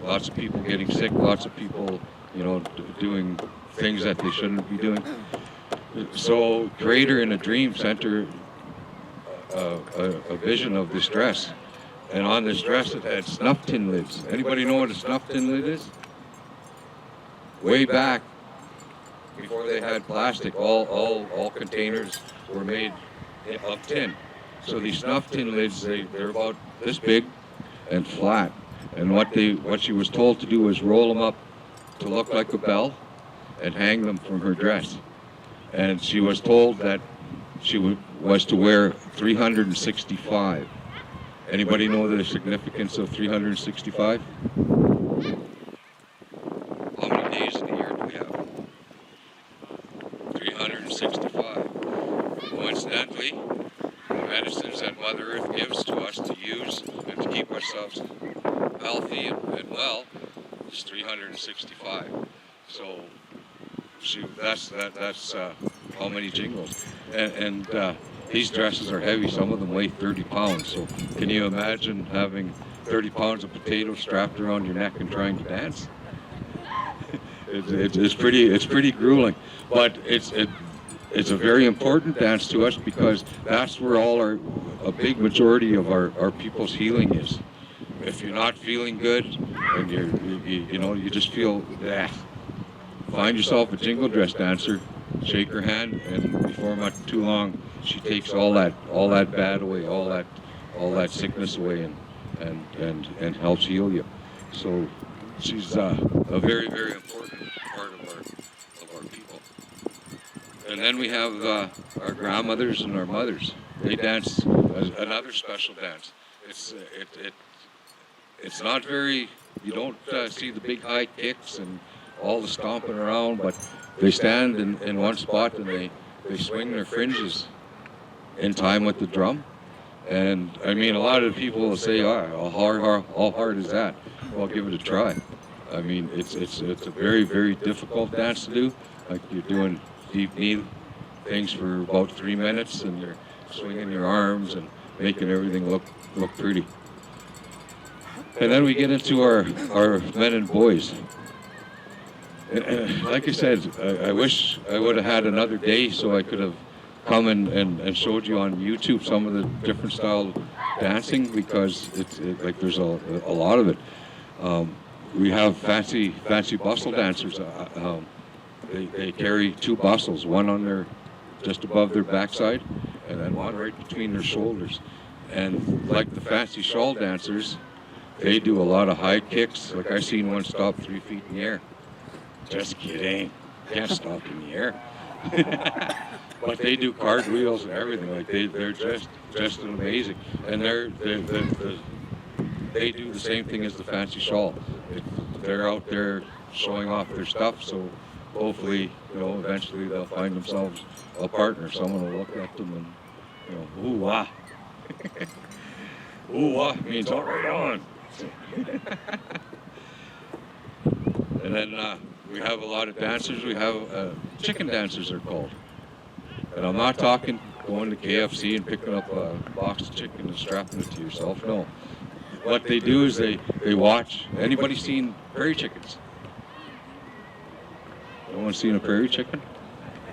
lots of people getting sick, lots of people, you know, doing things that they shouldn't be doing. So Creator in a dream sent her a vision of this dress. And on this dress it had snuff tin lids. Anybody know what a snuff tin lid is? Way back, before they had plastic, all containers were made of tin. So these snuff tin lids, they're about this big and flat. And what she was told to do was roll them up to look like a bell and hang them from her dress. And she was told that she was to wear 365. Anybody know the significance of 365? How many days in the year do we have? 365. Coincidentally, the medicines that Mother Earth gives to us to use and to keep ourselves healthy and well is 365. So that's how many jingles. And these dresses are heavy. Some of them weigh 30 pounds. So can you imagine having 30 pounds of potatoes strapped around your neck and trying to dance? It's pretty grueling, but it's a very important dance to us, because that's where a big majority of our people's healing is. If you're not feeling good and you just feel that, find yourself a jingle dress dancer, shake her hand, and before much too long, she takes all that bad away, all that sickness away, and helps heal you. So she's a very, very important part of our people. And then we have our grandmothers and our mothers. They dance another special dance. it's not very, you don't see the big high kicks and all the stomping around, but they stand in one spot and they swing their fringes in time with the drum. And I mean, a lot of people will say, how hard is that? Well, give it a try. I mean, it's a very, very difficult dance to do. Like you're doing deep knee things for about 3 minutes, and you're swinging your arms and making everything look pretty. And then we get into our men and boys. And like I said, I wish I would have had another day so I could have come and showed you on YouTube some of the different style dancing, because it's like there's a lot of it. We have fancy bustle dancers. They carry 2 bustles, one on just above their backside, and then one right between their shoulders. And like the fancy shawl dancers, they do a lot of high kicks. Like I seen one stop 3 feet in the air. Just kidding. Can't stop in the air. But they do cartwheels and everything. Like they're just amazing. And they do the same thing as the fancy shawl. They're out there showing off their stuff, so hopefully, eventually they'll find themselves a partner. Someone will look at them and, ooh wah. Ooh wah means all right on. And then we have a lot of dancers. We have chicken dancers, they're called. And I'm not talking going to KFC and picking up a box of chicken and strapping it to yourself. No. What they do is they watch. Anybody seen prairie chickens? No one seen a prairie chicken?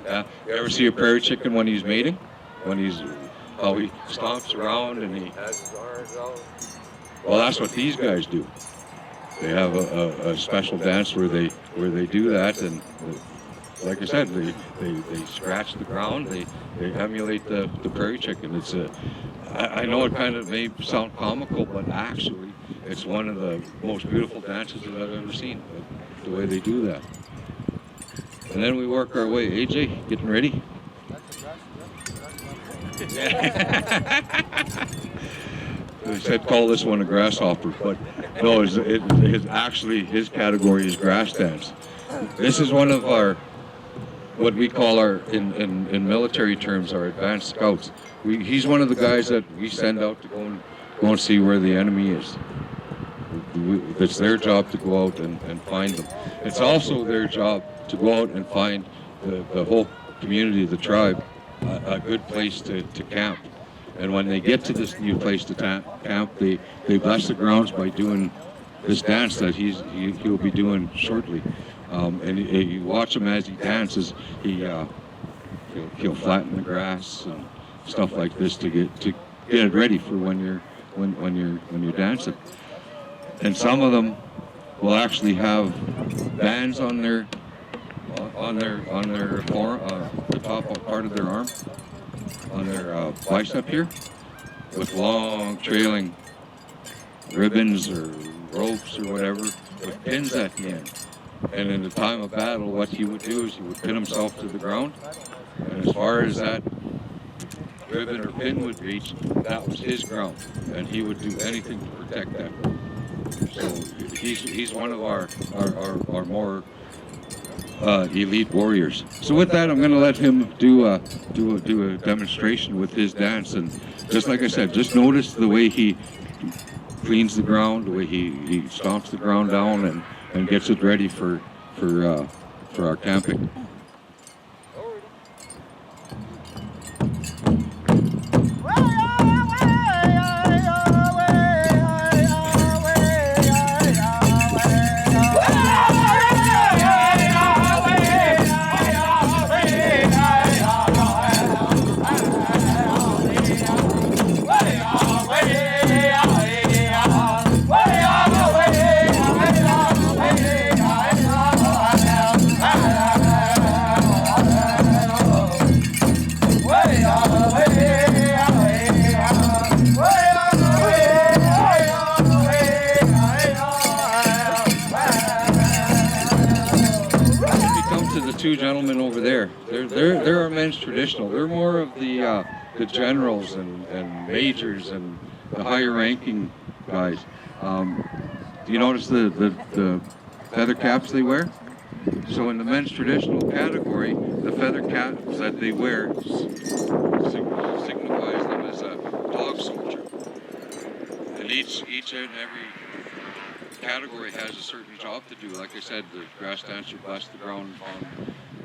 Yeah. You ever see a prairie chicken when he's mating? How he stomps around and he has his arms out? Well, that's what these guys do. They have a special dance where they do that, and like I said, they scratch the ground. They emulate the prairie chicken. It's I know it kind of may sound comical, but actually it's one of the most beautiful dances that I've ever seen. The way they do that. And then we work our way. AJ, getting ready? They said call this one a grasshopper, but no, his category is grass dance. This is one of our, what we call our, in military terms, our advanced scouts. He's one of the guys that we send out to go and see where the enemy is. It's their job to go out and find them. It's also their job to go out and find the whole community, the tribe, a good place to camp. And when they get to this new place to camp, they bless the grounds by doing this dance that he'll be doing shortly. And you watch him as he dances. He'll flatten the grass and stuff like this to get it ready for when you're dancing. And some of them will actually have bands on the top part of their arm, on their bicep here, with long trailing ribbons or ropes or whatever, with pins at the end. And in the time of battle, what he would do is he would pin himself to the ground, and as far as that ribbon or pin would reach, that was his ground, and he would do anything to protect that. So he's one of our more elite warriors. So with that, I'm going to let him do a demonstration with his dance. And just like I said, just notice the way he cleans the ground, the way he stomps the ground down and gets it ready for our camping. Two gentlemen over there. They're our men's traditional. They're more of the generals and majors and the higher ranking guys. Do you notice the feather caps they wear? So in the men's traditional category, the feather caps that they wear signifies them as a dog soldier. And each and every category has a certain job to do. Like I said, the grass dancer blessed the ground.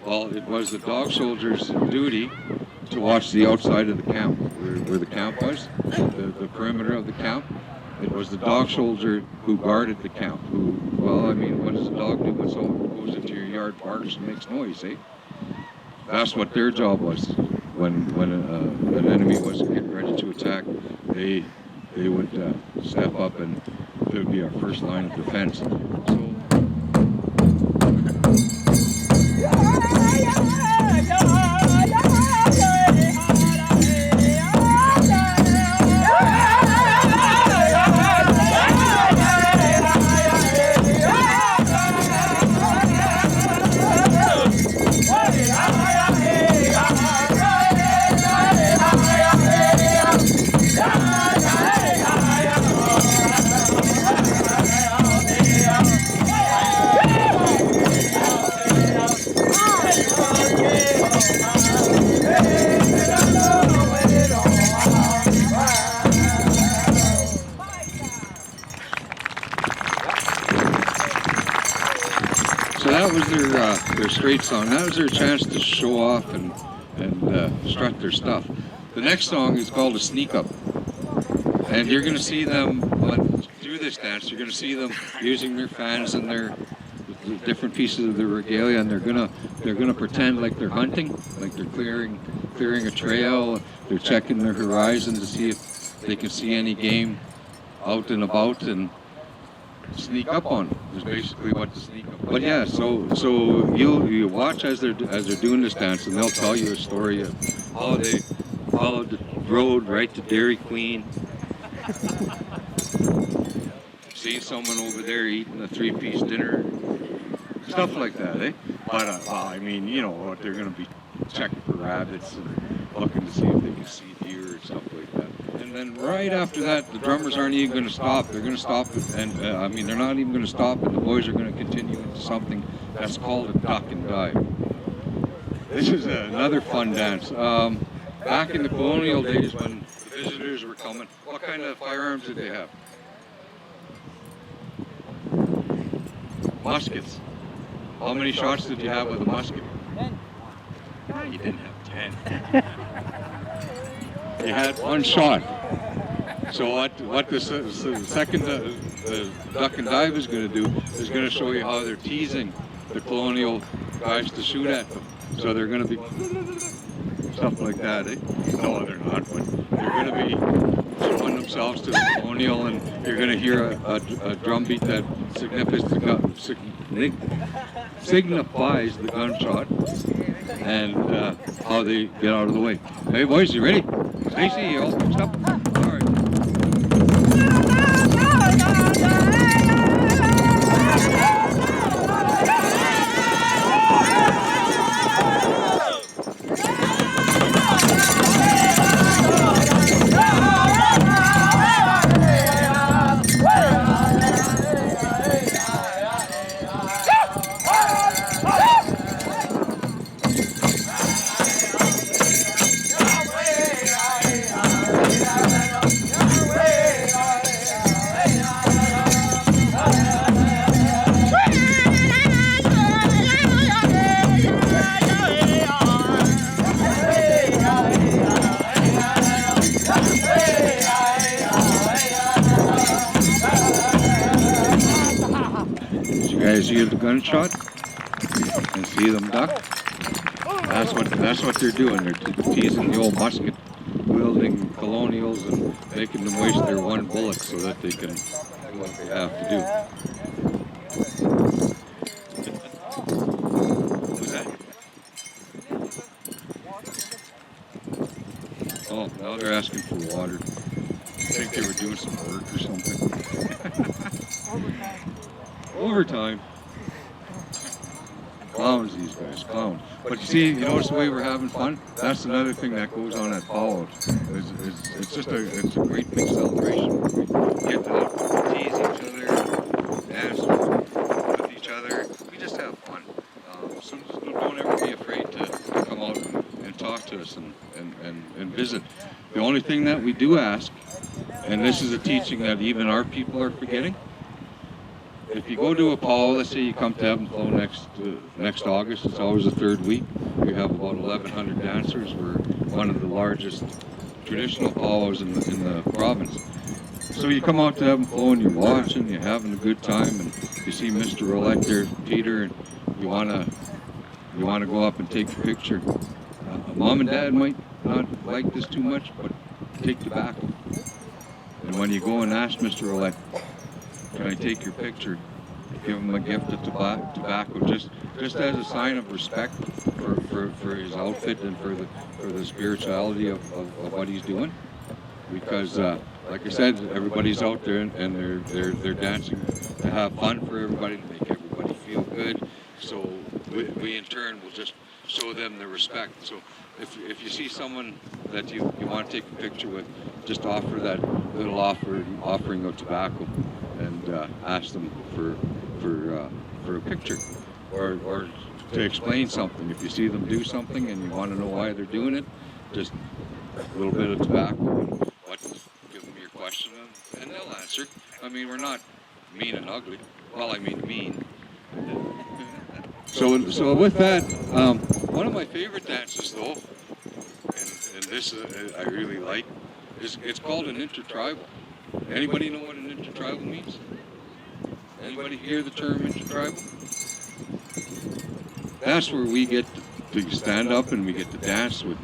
Well, it was the dog soldier's duty to watch the outside of the camp, where the camp was, the perimeter of the camp. It was the dog soldier who guarded the camp. What does a dog do when someone goes into your yard, barks, and makes noise, eh? That's what their job was. When an enemy was getting ready to attack, they would step up, and it would be our first line of defense. So that was their straight song. That was their chance to show off and strut their stuff. The next song is called a sneak up, and you're going to see them through this dance. You're going to see them using their fans and their different pieces of their regalia, and they're gonna pretend like they're hunting, like they're clearing a trail. They're checking their horizon to see if they can see any game out and about, and sneak up on them is basically what the sneak up. But yeah, so you watch as they're doing this dance, and they'll tell you a story of how they followed the road right to Dairy Queen. See someone over there eating a 3-piece dinner, stuff like that, eh? But they're going to be checking for rabbits and looking to see if they can see deer or stuff like that. And then right after that, the drummers aren't even going to stop. They're going to stop, and they're not even going to stop, and the boys are going to continue into something that's called a duck and dive. This is another fun dance. Back in the colonial days when the visitors were coming, what kind of firearms did they have? Muskets. How many shots did you have with a musket? 10. No, you didn't have 10. You had one shot. So what the second the duck and dive is going to do is going to show you how they're teasing the colonial guys to shoot at them. So they're going to be stuff like that, eh? No, they're not, but they're going to be showing themselves to the colonial, and you're going to hear a drum beat that signifies the gunshot and how they get out of the way. Hey boys, you ready? Stacy, you all fixed up? All right. Guys hear the gunshot and see them duck? That's what they're doing. They're teasing the old musket wielding colonials and making them waste their one bullet so that they can do what they have to do. What was that? Oh, now they're asking for water. I think they were doing some work or something. Overtime. Clowns, these guys, clowns. But you see, you notice the way we're having fun? That's another thing that goes on at Pow-Wow. It's a great big celebration. We get to have only thing that we do ask, and this is a teaching that even our people are forgetting, if you go to a pow, let's say you come to Flow next August, it's always the third week. We have about 1,100 dancers. We're one of the largest traditional powwows in the province. So you come out to Flow and you're watching, you're having a good time, and you see Mr. Roulette there, Peter, and you wanna go up and take a picture. Mom and Dad might not like this too much, but take tobacco. And when you go and ask Mr. Roulette, can I take your picture? Give him a gift of tobacco, just as a sign of respect for his outfit and for the spirituality of what he's doing. Because, like I said, everybody's out there and they're dancing to have fun for everybody, to make everybody feel good. So we in turn will just show them the respect. So if you see someone that you want to take a picture with, just offer that little offering of tobacco, and ask them for a picture, or to explain something. If you see them do something and you want to know why they're doing it, just a little bit of tobacco and give them your question, and they'll answer. I mean, we're not mean and ugly. Well, I mean mean. So with that, one of my favorite dances, though, and this I really like, it's called an intertribal. Anybody know what an intertribal means? Anybody hear the term intertribal? That's where we get to stand up and we get to dance with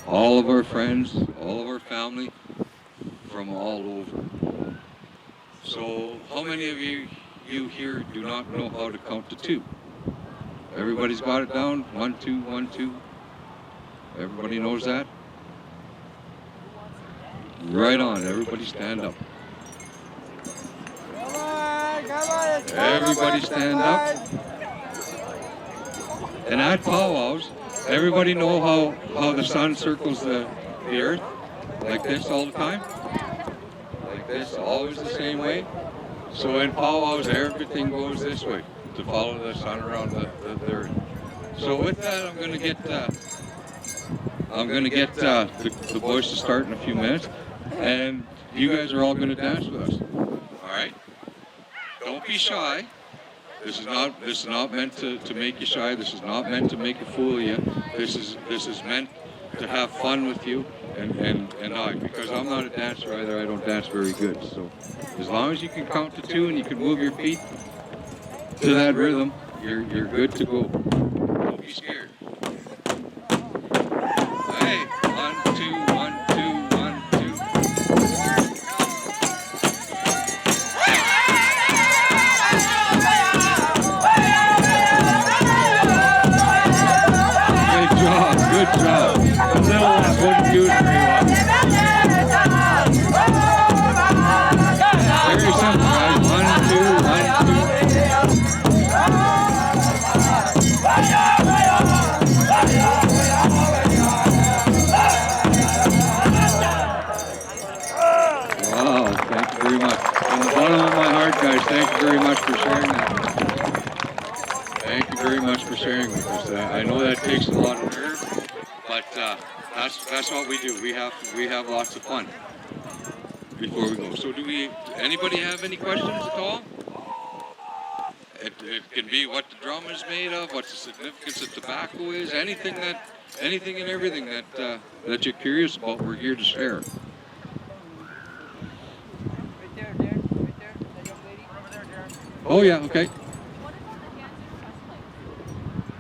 all of our friends, all of our family from all over. So how many of you here do not know how to count to 2? Everybody's got it down? 1, 2, 1, 2. Everybody knows that? Right on, everybody stand up. Everybody stand up. And at powwows, everybody know how the sun circles the earth? Like this all the time? Like this, always the same way? So in powwows, everything goes this way, to follow the sun around the earth. So with that, I'm gonna get the boys to start in a few minutes, and you guys are all gonna dance with us. All right? Don't be shy. This is not meant to make you shy. This is not meant to make a fool of you. This is meant to have fun with you, and I, because I'm not a dancer either. I don't dance very good. So as long as you can count to 2 and you can move your feet to that rhythm, you're good to go. Don't be scared. Hey, 1, 2, 1, 2, 1, 2. Good job. The little ones wouldn't do it very well. Very simple, guys. 1, 2, 1, 2. Wow, thank you very much. From the bottom of my heart, guys, thank you very much for sharing that. Thank you very much for sharing with us. I know that takes a lot of nerve, but that's what we do. We have lots of fun before we go. So anybody have any questions at all? It can be what the drum is made of, what the significance of tobacco is, anything and everything that you're curious about, we're here to share. Oh yeah, okay.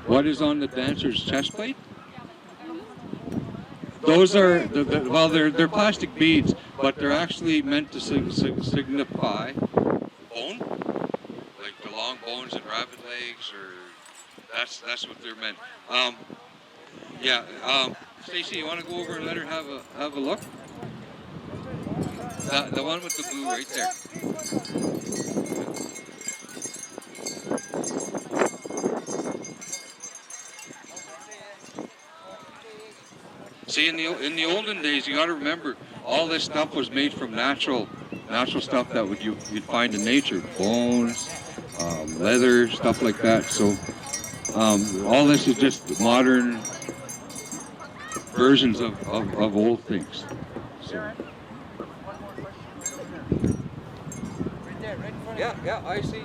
What is on the dancer's chest plate? Those are, well, they're plastic beads, but they're actually meant to signify bone, like the long bones and rabbit legs, or that's what they're meant. Stacy, you want to go over and let her have a look? The one with the blue right there. See, in the olden days, you got to remember, all this stuff was made from natural stuff that you'd find in nature, bones, leather, stuff like that. So all this is just modern versions of old things. Yeah, I see.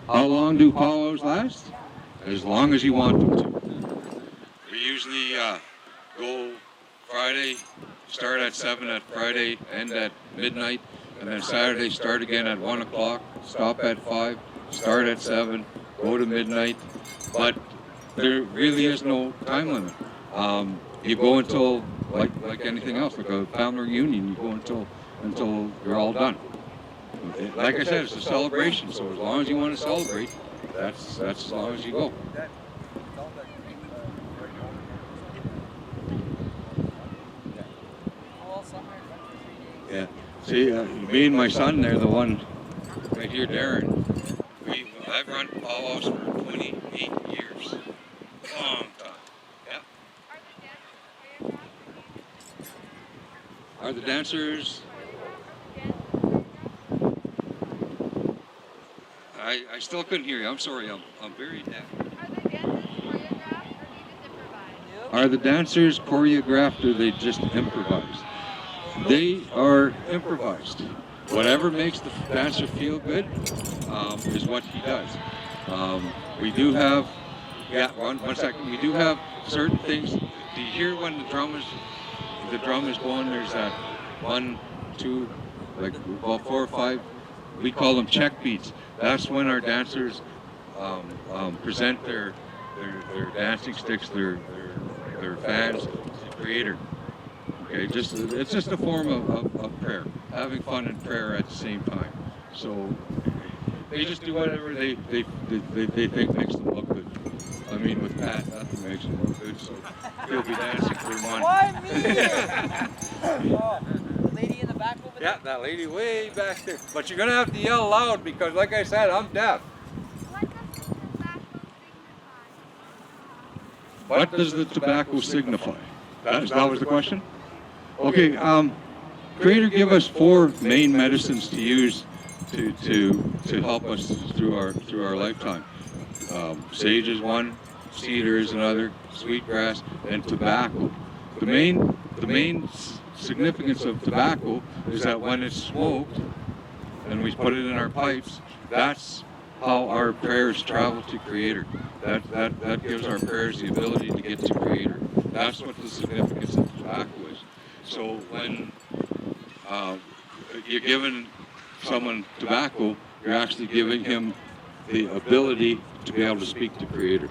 How long do powwows last? As long as you want them to. We usually go Friday, start at 7 at Friday, end at midnight, and then Saturday start again at 1 o'clock, stop at 5, start at 7, go to midnight. But there really is no time limit. You go until, like anything else, like a family reunion, you go until you're all done. Like I said, it's a celebration, so as long as you want to celebrate, that's as long as you go. Yeah. See, me and my son, they're the one right here, Darren. I've run powwows for 28 years. Long time. Yeah. Are the dancers? I still couldn't hear you. I'm sorry. I'm very deaf. Are the dancers choreographed or they just improvised? They are improvised. Whatever makes the dancer feel good is what he does. We do have, one second. We do have certain things. Do you hear when the drum is going? There's that 1, 2, like about 4 or 5. We call them check beats. That's when our dancers present their dancing sticks, their fans to the creator. Okay, it's just a form of prayer, having fun and prayer at the same time. So they just do whatever they think makes them look good. I mean, with Pat, nothing makes him look good, so he'll be dancing for money. Why me? The lady in the back over there? Yeah, that lady way back there. But you're gonna have to yell loud because, like I said, I'm deaf. What does the tobacco signify? That was the question? Okay, Creator give us 4 main medicines to use to help us through our lifetime. Sage is one, cedar is another, sweetgrass, and tobacco. The main significance of tobacco is that when it's smoked and we put it in our pipes, that's how our prayers travel to Creator. That gives our prayers the ability to get to Creator. That's what the significance of tobacco is. So when you're giving someone tobacco, you're actually giving him the ability to be able to speak to Creator.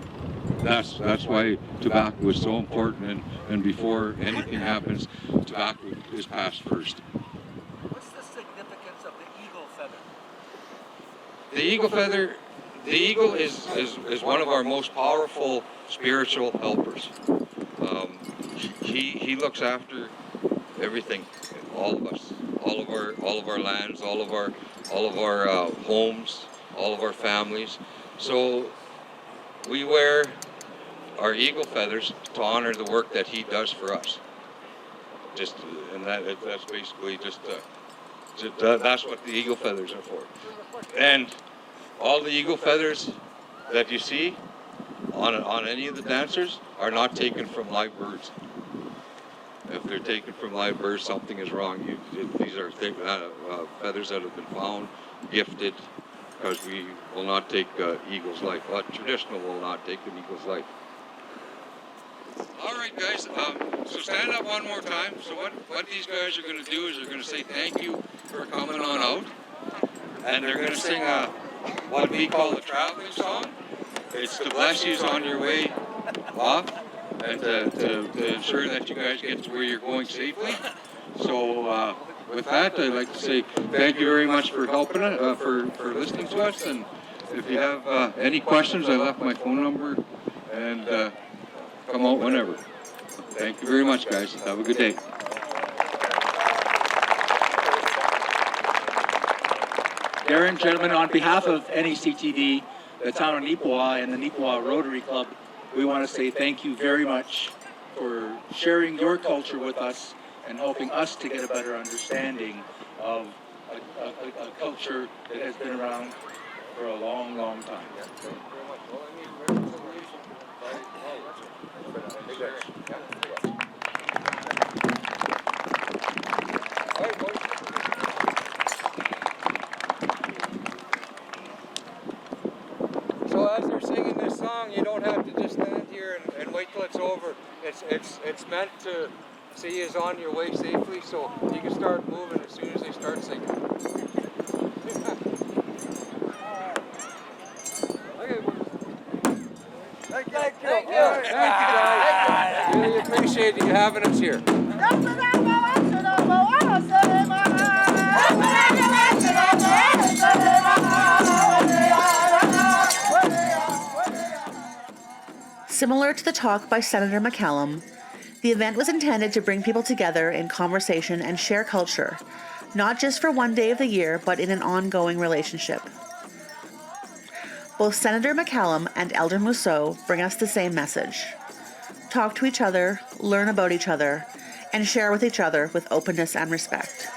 That's why tobacco is so important, and before anything happens, tobacco is passed first. What's the significance of the eagle feather? The eagle is one of our most powerful spiritual helpers. He looks after everything, all of us, all of our lands, all of our homes, all of our families. So we wear our eagle feathers to honor the work that he does for us. That's basically that's what the eagle feathers are for. And all the eagle feathers that you see on any of the dancers are not taken from live birds. If they're taken from live birds, something is wrong. These are feathers that have been found, gifted, because we will not take eagle's life. Traditional will not take an eagle's life. All right, guys. So stand up one more time. So what these guys are going to do is they're going to say thank you for coming on out, and they're going to sing what we call a traveling song. It's to bless yous on your way off, and to ensure that you guys get to where you're going safely. So with that, I'd like to say thank you very much for helping us, for listening to us. And if you have any questions, I left my phone number, and come out whenever. Thank you very much, guys. Have a good day. Darren, gentlemen, on behalf of NECTV, the town of Neepawa, and the Neepawa Rotary Club, we want to say thank you very much for sharing your culture with us and helping us to get a better understanding of a culture that has been around for a long, long time. it's meant to see you on your way safely, so you can start moving as soon as they start singing. Thank you, guys. Really appreciate you having us here. Similar to the talk by Senator McCallum, the event was intended to bring people together in conversation and share culture, not just for one day of the year, but in an ongoing relationship. Both Senator McCallum and Elder Mousseau bring us the same message. Talk to each other, learn about each other, and share with each other with openness and respect.